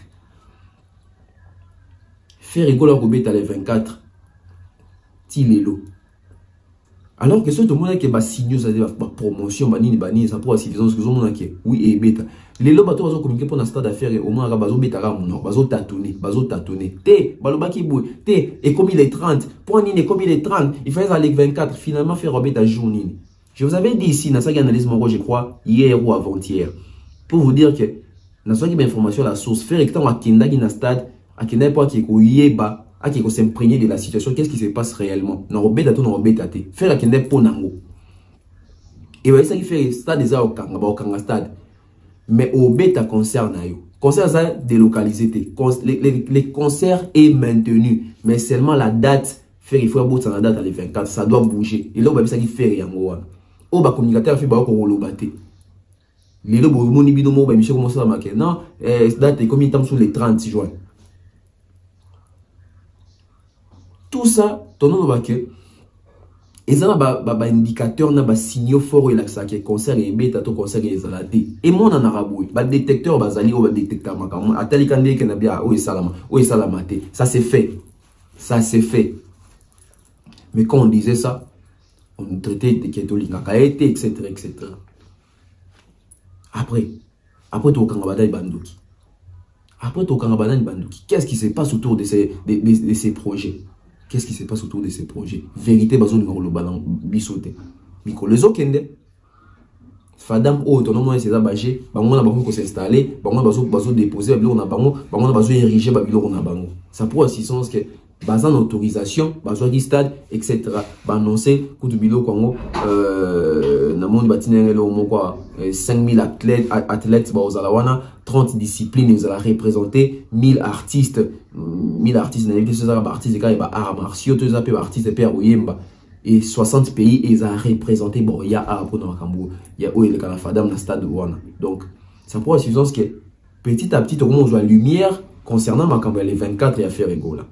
Faire rigolo au bet à les 24 ti les lots. Alors que ce tout le monde qui est signé, ça dire promotion, bani, ça pour suffisance que monde qui oui et bêta. Les lots bateaux ont communiqué pour un stade d'affaires au moins bazo bêta mon bazo tâtonner. T baloba qui bouille T et comme il est 30 pour nini comme il est 30 il fallait aller 24 finalement faire robert à journée. Je vous avais dit ici dans sa analyse mon je crois hier ou avant-hier pour vous dire que dans sa information la source faire que tant à Kenda qui na stade à Kenda pas qui ko yeba à qui s'imprégner de la situation, qu'est-ce qui se passe réellement. Non, robé tout, non, robé tate. Faire la kende pour nango. Et voyez ça qui fait stade déjà au Kanga stade. Mais au bêta concert na yo. Concert ça délocalisé. Les concerts est maintenu, mais seulement la date faire il faut aboutir la date à les 24, ça doit bouger. Et là on va ça qui fait rien moi. Au ba communicateur fait ba ko rolobaté. Les lobo moni bidomo ba Michel commence à marquer. Non, date est comme il tombe sur les 30 juin. Tout ça, ton nom va que et ça ba indicateur na ba signaux fort et là ça qui concert et bêta to concert et zalati et mon en arabe ba détecteur bazali ou ba détecteur makam atali kande ke na bia o salama te ça c'est fait mais quand on disait ça on traitait de catholique etc. après to kanga badai banduki qu'est-ce qui se passe autour de ces projets? Qu'est-ce qui se passe autour de ces projets? Vérité, bazo ni ngolo balan bisoté. Miko les okende. Fadam o autonomie c'est ça bagé, bango na bango ko s'installer, bango bazo déposer babilo na bango na bazo ériger babilo na bango. Ça pour assistance que bazan autorisation, bazo di stade etc. Ba annoncer kutu bilo kongo na monde batinengelo mo quoi 5000 athlètes ba ozalawana 30 disciplines ils allaient représenter 1000 artistes n'avait ça artistes et arts martiaux tous appelés artistes père oyemba et 60 pays ils ont représenté bon il y a à pour dans Cambourg il y a où le Canafadam dans stade wana donc ça pour suffisance que petit à petit on voit lumière concernant Macambo les 24 et à faire égaux là.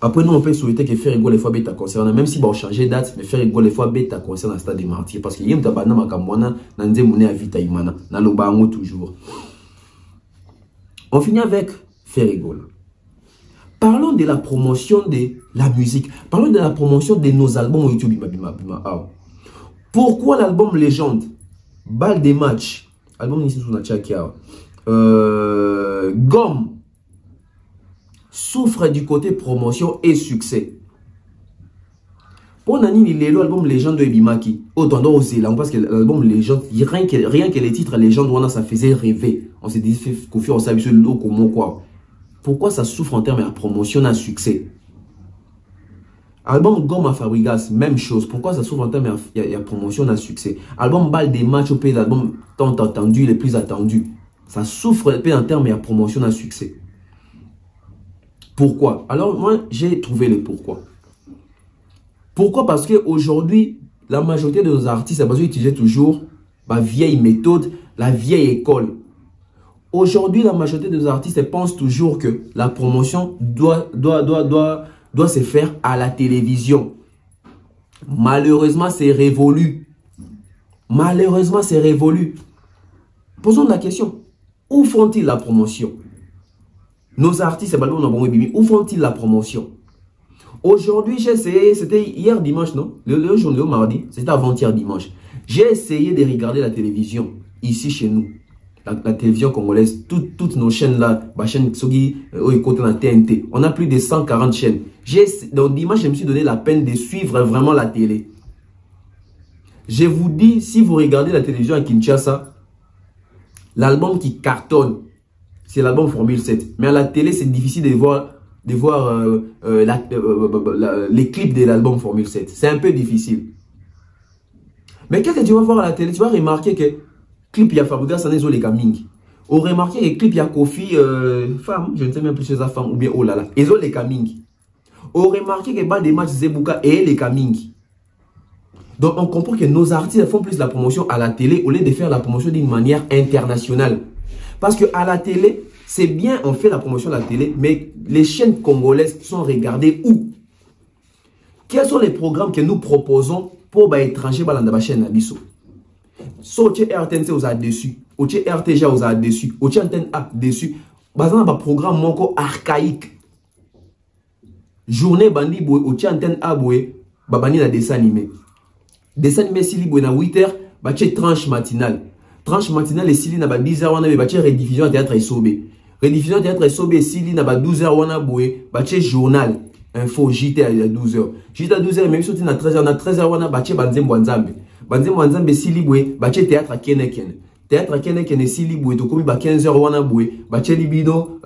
Après nous on peut souhaiter que faire égaux les fois bêta concernant même si bon changer date mais faire égaux les fois bêta concernant le stade des martyrs parce que yem tabana Macambona nanze mouné à vita imana na lobango toujours. On finit avec faire égaux. Parlons de la promotion de la musique. Parlons de la promotion de nos albums YouTube. Pourquoi l'album Légende, Balle des matchs, album ici sur Natchakia, Gomme, souffre du côté promotion et succès. Pour Nani, l'album Légende de Ebimaki, autant d'oser, parce que l'album Légende, rien que les titres Légende, ça faisait rêver. On s'est dit, fait confiance, on s'est dit, comment quoi. Pourquoi ça souffre en termes de promotion à succès? Album Gomme à Fabrigas, même chose. Pourquoi ça souffre en termes de promotion à succès? Album Balle des matchs au pays, l'album tant attendu, les plus attendus. Ça souffre en termes de promotion à succès. Pourquoi? Alors moi, j'ai trouvé le pourquoi. Pourquoi? Parce qu'aujourd'hui, la majorité de nos artistes, ils utilisent toujours la vieille méthode, la vieille école. Aujourd'hui, la majorité des artistes pensent toujours que la promotion doit se faire à la télévision. Malheureusement, c'est révolu. Posons la question. Où font-ils la promotion? Nos artistes, où font-ils la promotion? Aujourd'hui, j'ai essayé, c'était hier dimanche, non? Le journée au mardi, c'était avant-hier dimanche. J'ai essayé de regarder la télévision ici chez nous. La télévision congolaise, toutes nos chaînes là, ma chaîne Tsogi, côté la TNT, on a plus de 140 chaînes. Donc dimanche, je me suis donné la peine de suivre vraiment la télé. Je vous dis, si vous regardez la télévision à Kinshasa, l'album qui cartonne, c'est l'album Formule 7. Mais à la télé, c'est difficile de voir les clips de l'album Formule 7. C'est un peu difficile. Mais qu'est-ce que tu vas voir à la télé? Tu vas remarquer que clip ya Fabrigas ça n'est les gaming. On remarqué que clip ya Kofi femme, je ne sais même plus si c'est sa femme ou bien oh là là, ils ont les gaming. On remarqué que bas des matchs Zebuka et les gaming. Donc on comprend que nos artistes font plus la promotion à la télé au lieu de faire la promotion d'une manière internationale. Parce que à la télé, c'est bien on fait la promotion à la télé, mais les chaînes congolaises sont regardées où? Quels sont les programmes que nous proposons pour les étrangers dans la chaîne Nabiso? So, tu RTNC aux a dessus, ou tu RTG aux a dessus, ou tu Antenne A dessus. Bazan un programme monko archaïque. Journée bandi boy, ou tu Antenne A boy, babani na dessin animé. Dessin animé Sili Bouena 8h, bache tranche matinale. Tranche matinale et Sili na ba 10h wana bache rediffusion à théâtre et sobé. Rediffusion à théâtre et sobé Sili na ba 12h wana boué, bache journal. Info JT à 12h. JT à 12h même sorti na 13h na 13h wana bache banzembo nzambe. Banzembo nzambe Sili boué, bache théâtre à Keneken. Théâtre à Keneken et Sili boué to komi ba 15h wana boué, bache libido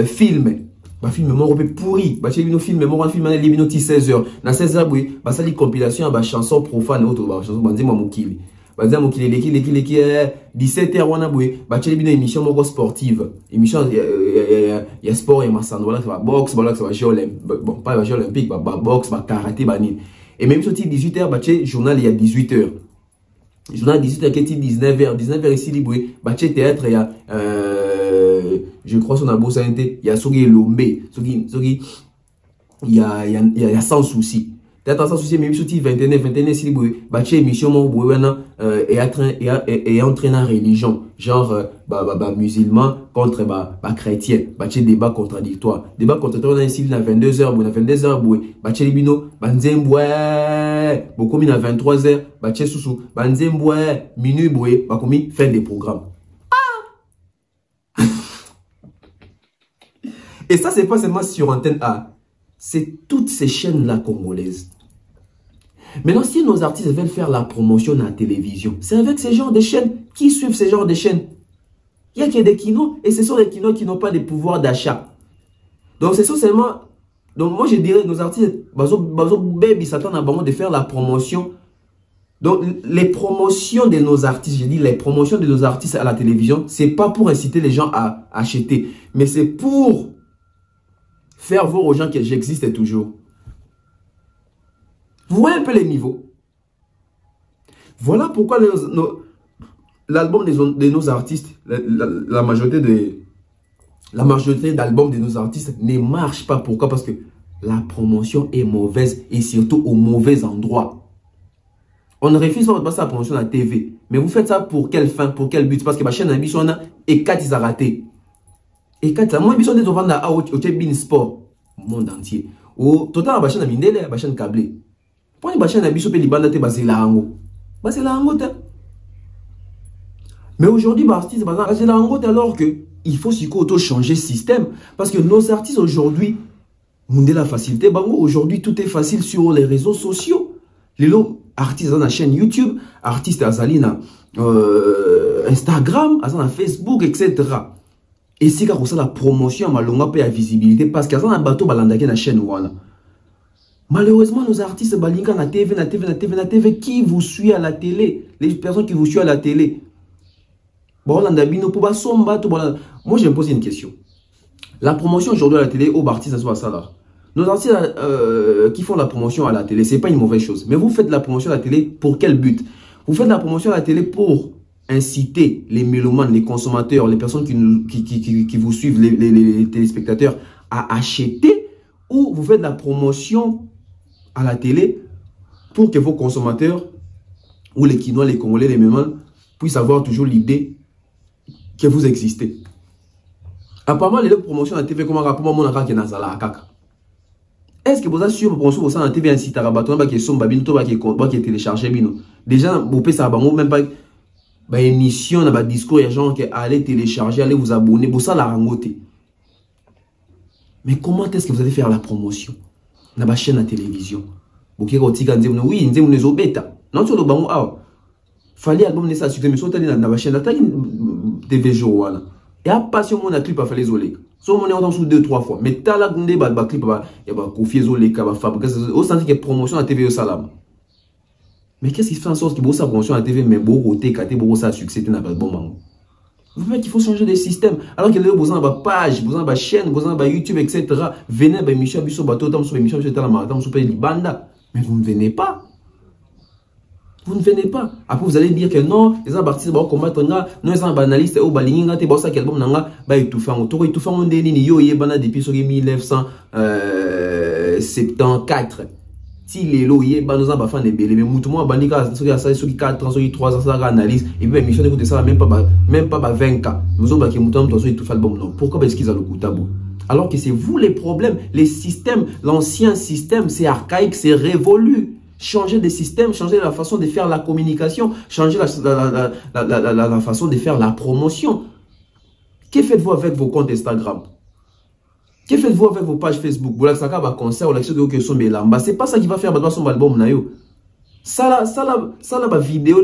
film. Ba film moko pe pourri, ba chelino film moko film na libino ti 16h. Na 16h boué, ba sali compilation ba chanson profane auto ba chanson banzembo mokili. Banzembo mokili leki 17h wana boué, ba chelibino émission moko sportive. Émission ya sport et masando voilà ça boxe, voilà ça jeu olympique. Bon, pas jeu olympique, ba boxe, ba karaté, ba ni. Et même sorti 18h ba chez journal il y a 18h. Journal 18h qui est 19h, 19h ici liboué, ba chez théâtre il y a je crois son abo santé, il y a Sogi Lombe, Sogi il y a sans souci. Théâtre sans souci même sorti 21 si liboué, ba chez émission mon bouena et entraînant religion, genre musulman contre chrétien, ba chez débat contradictoire. Débat contradictoire on ici na 22h, na 22h boué, ba chez libino, banzemboué, beaucoup mis na 23h, ba chez sousou, banzemboué, minuit boué, ba komi fin des programmes. Et ça, c'est pas seulement sur Antenne A. C'est toutes ces chaînes-là congolaises. Maintenant, si nos artistes veulent faire la promotion à la télévision, c'est avec ces genres de chaînes. Qui suivent ces genres de chaînes? Il y a des kinos, et ce sont des kinos qui n'ont pas de pouvoir d'achat. Donc, ce sont seulement... Donc, moi, je dirais, nos artistes, baby, s'attendent à de faire la promotion. Donc, les promotions de nos artistes, je dis les promotions de nos artistes à la télévision, c'est pas pour inciter les gens à acheter, mais c'est pour faire voir aux gens que j'existe toujours. Vous voyez un peu les niveaux. Voilà pourquoi l'album de nos artistes, la majorité d'albums de nos artistes ne marche pas. Pourquoi? Parce que la promotion est mauvaise et surtout au mauvais endroit. On ne refuse pas de passer la promotion à la TV. Mais vous faites ça pour quelle fin, pour quel but? Parce que ma chaîne d'ambition et 4 ils ont raté. Et quand moi, je suis devant la bin sport, monde entier. Au total, la chaîne mindele, la chaîne câblée. Pour une chaîne d'ambition, les bandes étaient basées là en haut. Basées là en haut. Mais aujourd'hui, les artistes sont basés là en haut alors que il faut changer système. Parce que nos artistes aujourd'hui, on a la facilité. Aujourd'hui, tout est facile sur les réseaux sociaux. Les artistes dans la chaîne YouTube, artistes à Zalina, Instagram, à Facebook, etc. Et c'est quand ça la promotion malonga paye la visibilité parce qu'il y a un bateau balandaki na chaîne voilà. Malheureusement nos artistes balinga na TV qui vous suit à la télé, les personnes qui vous suivent à la télé. Bon landabino pour ba somba to voilà. Moi je me pose une question. La promotion aujourd'hui à la télé aux artistes ça ça là. Nos artistes qui font la promotion à la télé, c'est pas une mauvaise chose, mais vous faites la promotion à la télé pour quel but? Vous faites la promotion à la télé pour inciter les mélomanes, les consommateurs, les personnes qui vous suivent, les téléspectateurs à acheter, ou vous faites la promotion à la télé pour que vos consommateurs ou les Kinois, les Congolais, les mélomanes puissent avoir toujours l'idée que vous existez. Apparemment, les promotions à la TV, comment rapidement mon akaka nazala akaka. Est-ce que vous avez sur promotion à la TV incite à rabattre qui sont babino qui télécharger bino. Déjà, vous pouvez ça même pas émission, on a un discours, il y a des gens qui allez télécharger, allez vous abonner, pour ça la rangoter. Mais comment est-ce que vous allez faire la promotion dans la chaîne de télévision? Oui, nous sommes bêta. Non, tu as fallait album de ça, mais sur la chaîne de TV jour. Et à passion, on a clip à faire les olés. So, on est en dessous 2-3 fois. Mais t'as la clip, il y a confié les olés, au sens que promotion à TV au salam. Mais qu'est-ce qui fait en sorte que vous avez promotion à la TV, mais beaucoup de succès n'a pas de bon moment. Vous voyez qu'il faut changer de système. Alors que vous avez une page, vous avez une chaîne, vous avez YouTube, etc. Venez, Michel Bissot, bateau, Michel Bissot, Matin, Banda. Mais vous ne venez pas. Vous ne venez pas. Après, vous allez dire que non, les artistes vont combattre, non, les analystes, ou balinga, t'es bossa, quel bon nanga, bah, étouffant, autour, étouffant, on déni, yo, yébana, depuis 1974. Si les lots, yéba, nous avons fait des bébés, mais moutouma, bandika, ceux qui ont 4 ans, ceux qui 3 ans, ça analyse, et puis, mission d'écouter ça, même pas 20 cas. Nous avons dit que moutouma, toi, étouffer le bon, non. Pourquoi est-ce qu'ils ont le coup tabou? Alors que c'est vous les problèmes, les systèmes, l'ancien système, c'est archaïque, c'est révolu. changer des systèmes, changer la façon de faire la communication, changer la façon de faire la promotion. Que faites-vous avec vos comptes Instagram? Que faites-vous avec vos pages Facebook? Vous avez un concert, vous avez c'est pas ça qui va faire son album. Ça la vidéo,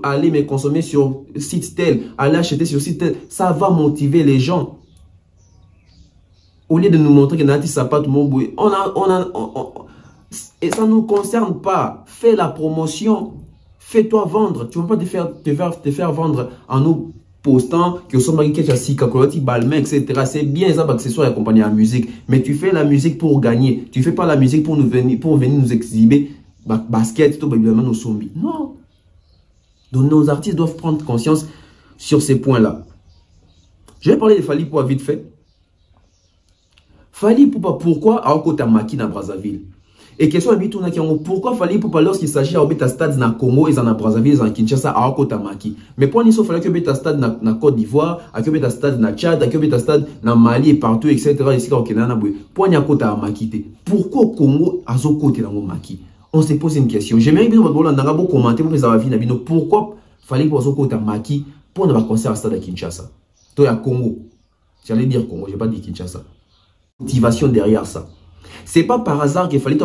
aller me consommer sur site tel, aller acheter sur site tel, ça va motiver les gens. Au lieu de nous montrer que Nati Sapat, et ça ne nous concerne pas. Fais la promotion, fais-toi vendre. Tu ne vas pas te faire vendre en nous postant que sommes etc. C'est bien ça parce que ce soit accompagné en musique. Mais tu fais la musique pour gagner. Tu ne fais pas la musique pour venir nous exhiber basket, tout nos zombies. Non. Donc nos artistes doivent prendre conscience sur ces points-là. Je vais parler de Fally Ipupa vite fait. Fally Ipupa, pourquoi à Okota Maki dans Brazzaville? Et question pourquoi Fally Ipupa lorsqu'il s'agit à Obeta Stade na Congo et en Brazzaville et en Kinshasa à Okota Maki? Mais pour nous, il fallait que Obeta Stade na Côte d'Ivoire, à Obeta Stade na Tchad, à Obeta Stade na Mali et partout, etc. Ici au Kenya, pour nous Okota Maki. Pourquoi Congo a Zokote dans Maki? On se pose une question. J'aimerais bien vous commenter pour que pourquoi Fally Ipupa Zokote Maki pour ne pas concert à Stade à Kinshasa? Toi à Congo. J'allais dire Congo, je n'ai pas dit Kinshasa. Motivation derrière ça. C'est pas par hasard qu'il fallait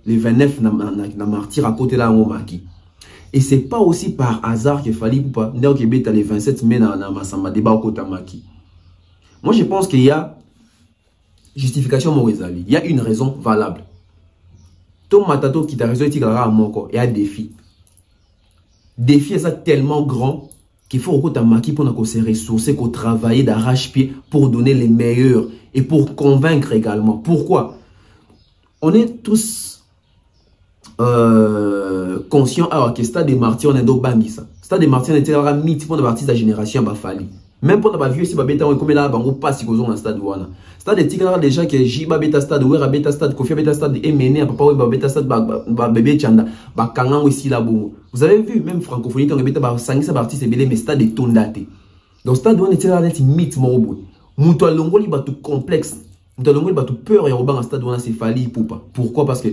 les 29 na martyr à côté là en Maki. Et c'est pas aussi par hasard qu'il fallait pas les 27 mai na Masamba débat au côté Maki. Moi je pense qu'il y a justification Morizali. Il y a une raison valable. Tom Matato qui t'a raison il y a un défi. Défi est ça tellement grand qu'il faut au Maki pour se ressourcer, qu'on travaille d'arrache-pied pour donner les meilleurs et pour convaincre également. Pourquoi? On est tous conscients que Stade des Martyrs, on est dans Bangisa. Stade des Martyrs, on est un mythe pour les artistes de la génération Bafali. Même pour les vieux, si Babeta, on est comme là, on passe dans le stade. Stade des Tigres, déjà que Jiba Beta Stade, Ouera Beta Stade, Kofi Beta Stade, et Mené, Papa Oueba Beta Stade, Bébé Chanda, Bakangan aussi là. Vous avez vu, même francophonie, on est Beta Sangisa artiste et mais Stade est Tondate. Donc Stade, on est un mythe, Morobo. Moutoua Longoli, tout complexe. Moutoua Longoli, tout peur et Robin, Stade, on a c'est Fally Ipupa. Pourquoi? Parce que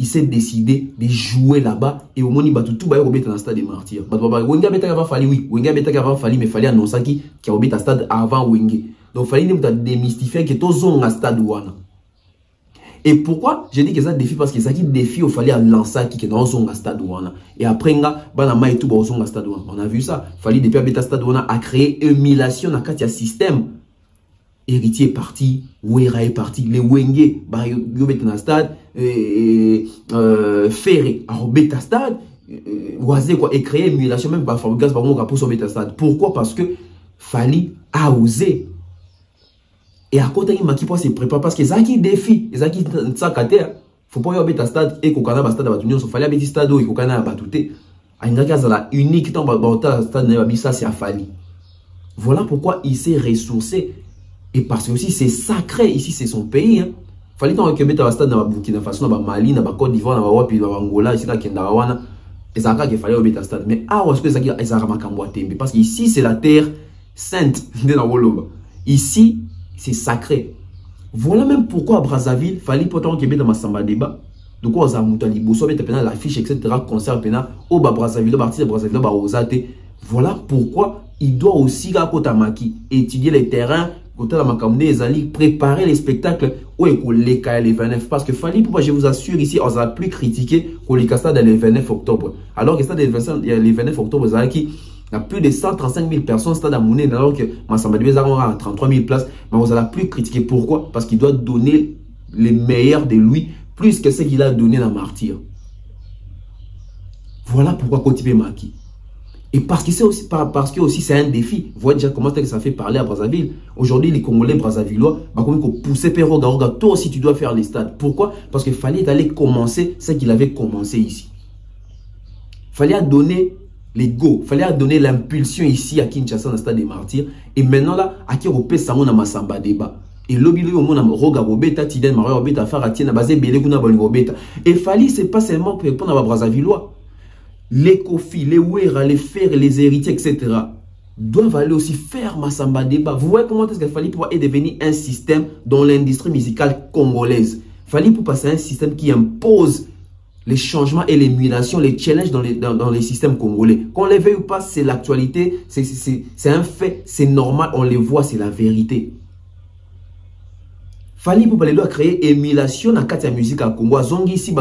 il s'est décidé de jouer là-bas et au moment où il tout va dans le stade des martyrs. Wenga Beta va fallu, oui. Wenga Beta va fallu, mais fallait annoncer qui a obéi à stade avant Wenga. Donc il fallait démystifier que tout zone à stade ouana. Et pourquoi j'ai dit que ça défi? Parce que ça qui défi, il fallait lancer qui est dans zone à stade ouana. Et après, banama et tout dans zone à stade ouana. On a vu ça. Il fallait depuis à stade ouana à créer émulation dans le système. Héritier est parti, Ouera est parti, les Wenge, Yobet na stade, Ferré, à Beta stade, Oisé quoi, et créer émulation même par Fabrigas par mon capot sur Beta stade. Pourquoi? Parce que Fally a osé. Et à côté, il m'a qui se prépare parce que ça qui défie, ça qui s'accate, faut pas y Beta stade et qu'au Canada stade à Batunion, il fallait habiter stade et qu'au Canada à Batouté. À une la unique temps, stade n'a ça c'est à Fally. Voilà pourquoi il s'est ressourcé. Et parce que aussi c'est sacré, ici c'est son pays. Fallait que Québec à stade dans Burkina Faso, dans Mali, dans Côte d'Ivoire, dans Wapi, dans Angola, ici dans Kendawana. Et ça qu'il fallait au stade. Mais où est-ce que ça qui est parce qu'ici c'est la terre sainte de la Woloba. Ici c'est sacré. Voilà même pourquoi à Brazzaville, fallait pourtant Québec dans Masamba débat. Donc on a monté Liboso, l'affiche, etc. Concert pena au Brazzaville, parti de Brazzaville, Barosate. Voilà pourquoi il doit aussi à Kotamaki étudier les terrains. Préparer les spectacles où les 29 parce que Fally Ipupa, je vous assure ici on a plus critiqué que les stades le 29 octobre alors que stade le 29 octobre il y a plus de 135 000 personnes stade à Mouné alors que Massamba a 33 000 places mais on a plus critiqué. Pourquoi? Parce qu'il doit donner les meilleurs de lui plus que ce qu'il a donné dans Martyr. Voilà pourquoi Kotipé Maki. Et parce que c'est aussi c'est un défi. Vous voyez déjà comment ça fait parler à Brazzaville. Aujourd'hui, les Congolais brazzavillois, comme pousser Perro Garoga, toi aussi tu dois faire les stades. Pourquoi? Parce qu'il fallait aller commencer ce qu'il avait commencé ici. Il fallait donner les go, il fallait donner l'impulsion ici à Kinshasa dans le stade des Martyrs. Et maintenant là, à qui on peut s'amener à Massamba débat. Et l'obili au monde roga robeta tiden mario robeta faratiena basé belé kuna boni robeta. Et Fally c'est pas seulement pour répondre à Brazzavillois. Les Kofi, les Ouera, les Fer, les héritiers, etc. doivent aller aussi faire Massamba débat. Vous voyez comment est-ce que Fally Ipupa est devenu un système dans l'industrie musicale congolaise. Fally Ipupa c'est un système qui impose les changements et l'émulation, les challenges dans les systèmes congolais. Qu'on les veuille ou pas, c'est l'actualité, c'est un fait, c'est normal, on les voit, c'est la vérité. Fally Ipupa a créé émulation dans la musique à Congo. Zongi ici,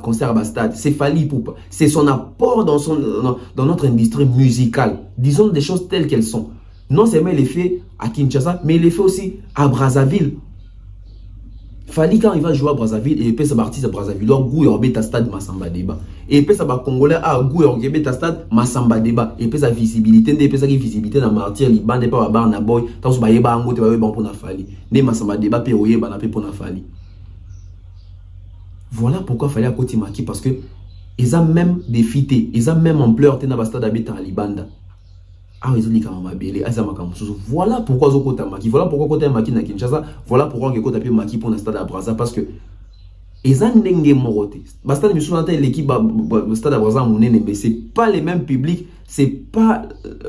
concert à stade. C'est Fally Ipupa. C'est son apport dans notre industrie musicale. Disons des choses telles qu'elles sont. Non seulement il est fait à Kinshasa, mais il est fait aussi à Brazzaville. Fally, quand il va jouer à Brazzaville, il peut s'abartir à Brazzaville, il y a un stade Massamba Débat. Et il peut s'abartir à Congolais, il y a un stade Massamba Débat. Et il peut s'abartir visibilité, il peut s'abartir visibilité dans Martyr, Liban, il peut s'abartir dans Boy, tant que il y a un peu pour Fally. Mais Massamba Débat, il y a un peu pour Fally. Voilà pourquoi Fally a côté Maki, parce que ils ont même défité, ils ont même ampleur, dans le stade à Libanda. Voilà pourquoi Zokota Maki, voilà pourquoi Kota Maki na Kinshasa, voilà pourquoi Kota Maki pour le stade à Brazza, parce que ils ont n'engé moroté. Basta de missions l'équipe stade à Brazza mais c'est pas les mêmes publics, c'est pas il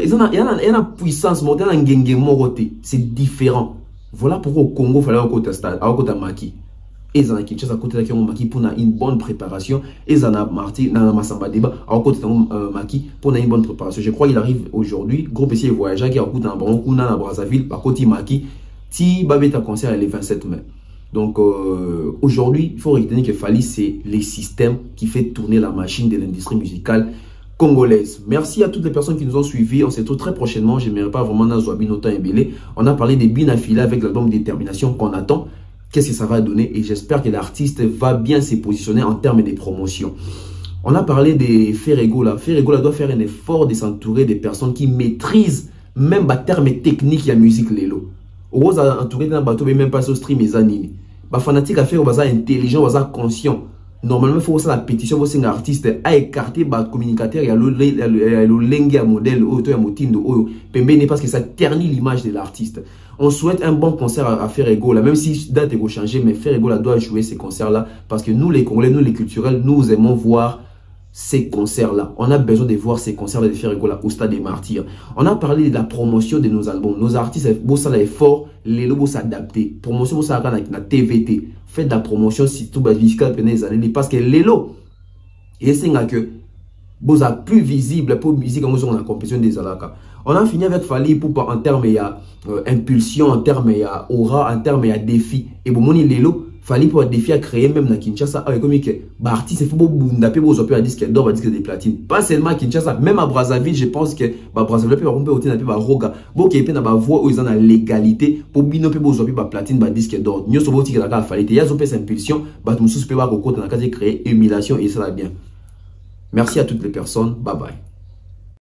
y a une puissance montée dans n'engé moroté, c'est différent. Voilà pourquoi au Congo fallait au Kota stade, à Kota Maki. Et ça qui à côté de la Maki pour une bonne préparation. Et ça a Marty dans la Massamba Débat à côté de Maki pour une bonne préparation. Je crois qu'il arrive aujourd'hui. Groupe ici voyageur qui a côté dans Bankuna, Brazzaville, à côté Maki. Ti Babeta concert le 27 mai. Donc aujourd'hui, il faut retenir que Fally, c'est les systèmes qui fait tourner la machine de l'industrie musicale congolaise. Merci à toutes les personnes qui nous ont suivis. On se retrouve très prochainement. Je n'aimerais pas vraiment Nazoabi Nota Mbele. On a parlé des Binafila avec l'album Détermination qu'on attend. Qu'est-ce que ça va donner? Et j'espère que l'artiste va bien se positionner en termes de promotion. On a parlé des Ferregola. Ferregola doit faire un effort de s'entourer des personnes qui maîtrisent même les termes techniques de la musique lelo. Ou entourer d'un bateau même pas sur stream et anime. Les fanatiques à faire intelligent, conscient. Normalement, il faut que la pétition pour un artiste à écarter les communicateurs et le lengue à modèle ou à motindo parce que ça ternit l'image de l'artiste. On souhaite un bon concert à Ferregola, même si date est changée, mais Ferregola doit jouer ces concerts-là parce que nous, les Congolais, nous, les culturels, nous aimons voir ces concerts-là. On a besoin de voir ces concerts de Ferregola au Stade des Martyrs. On a parlé de la promotion de nos albums. Nos artistes, ça l'effort, les logos s'adapter. Promotion, ça a la TVT. Faites de la promotion si tout va fiscal les années parce que les lots, et c'est que vous êtes plus visible pour musique comme on a compétition des alaka. On a fini avec Fally Ipupa en termes de impulsion, en termes de aura, en termes de défi. Et bon, mon Lelo, Fally Ipupa défi à créer même dans Kinshasa. Avec comme que artiste, il faut bundaper vos opéras disques d'or, disques de platine. Pas seulement à Kinshasa, même à Brazzaville, je pense que Brazzaville peut romper au tien peu roga. Bon qui est peine à voix où ils ont la légalité pour binoper vos opéras platine, disque d'or. Nous sommes au tigre la Fally. Il y a une impulsion, nous sommes pas au côté dans la case créer émulation et ça va bien. Merci à toutes les personnes. Bye bye.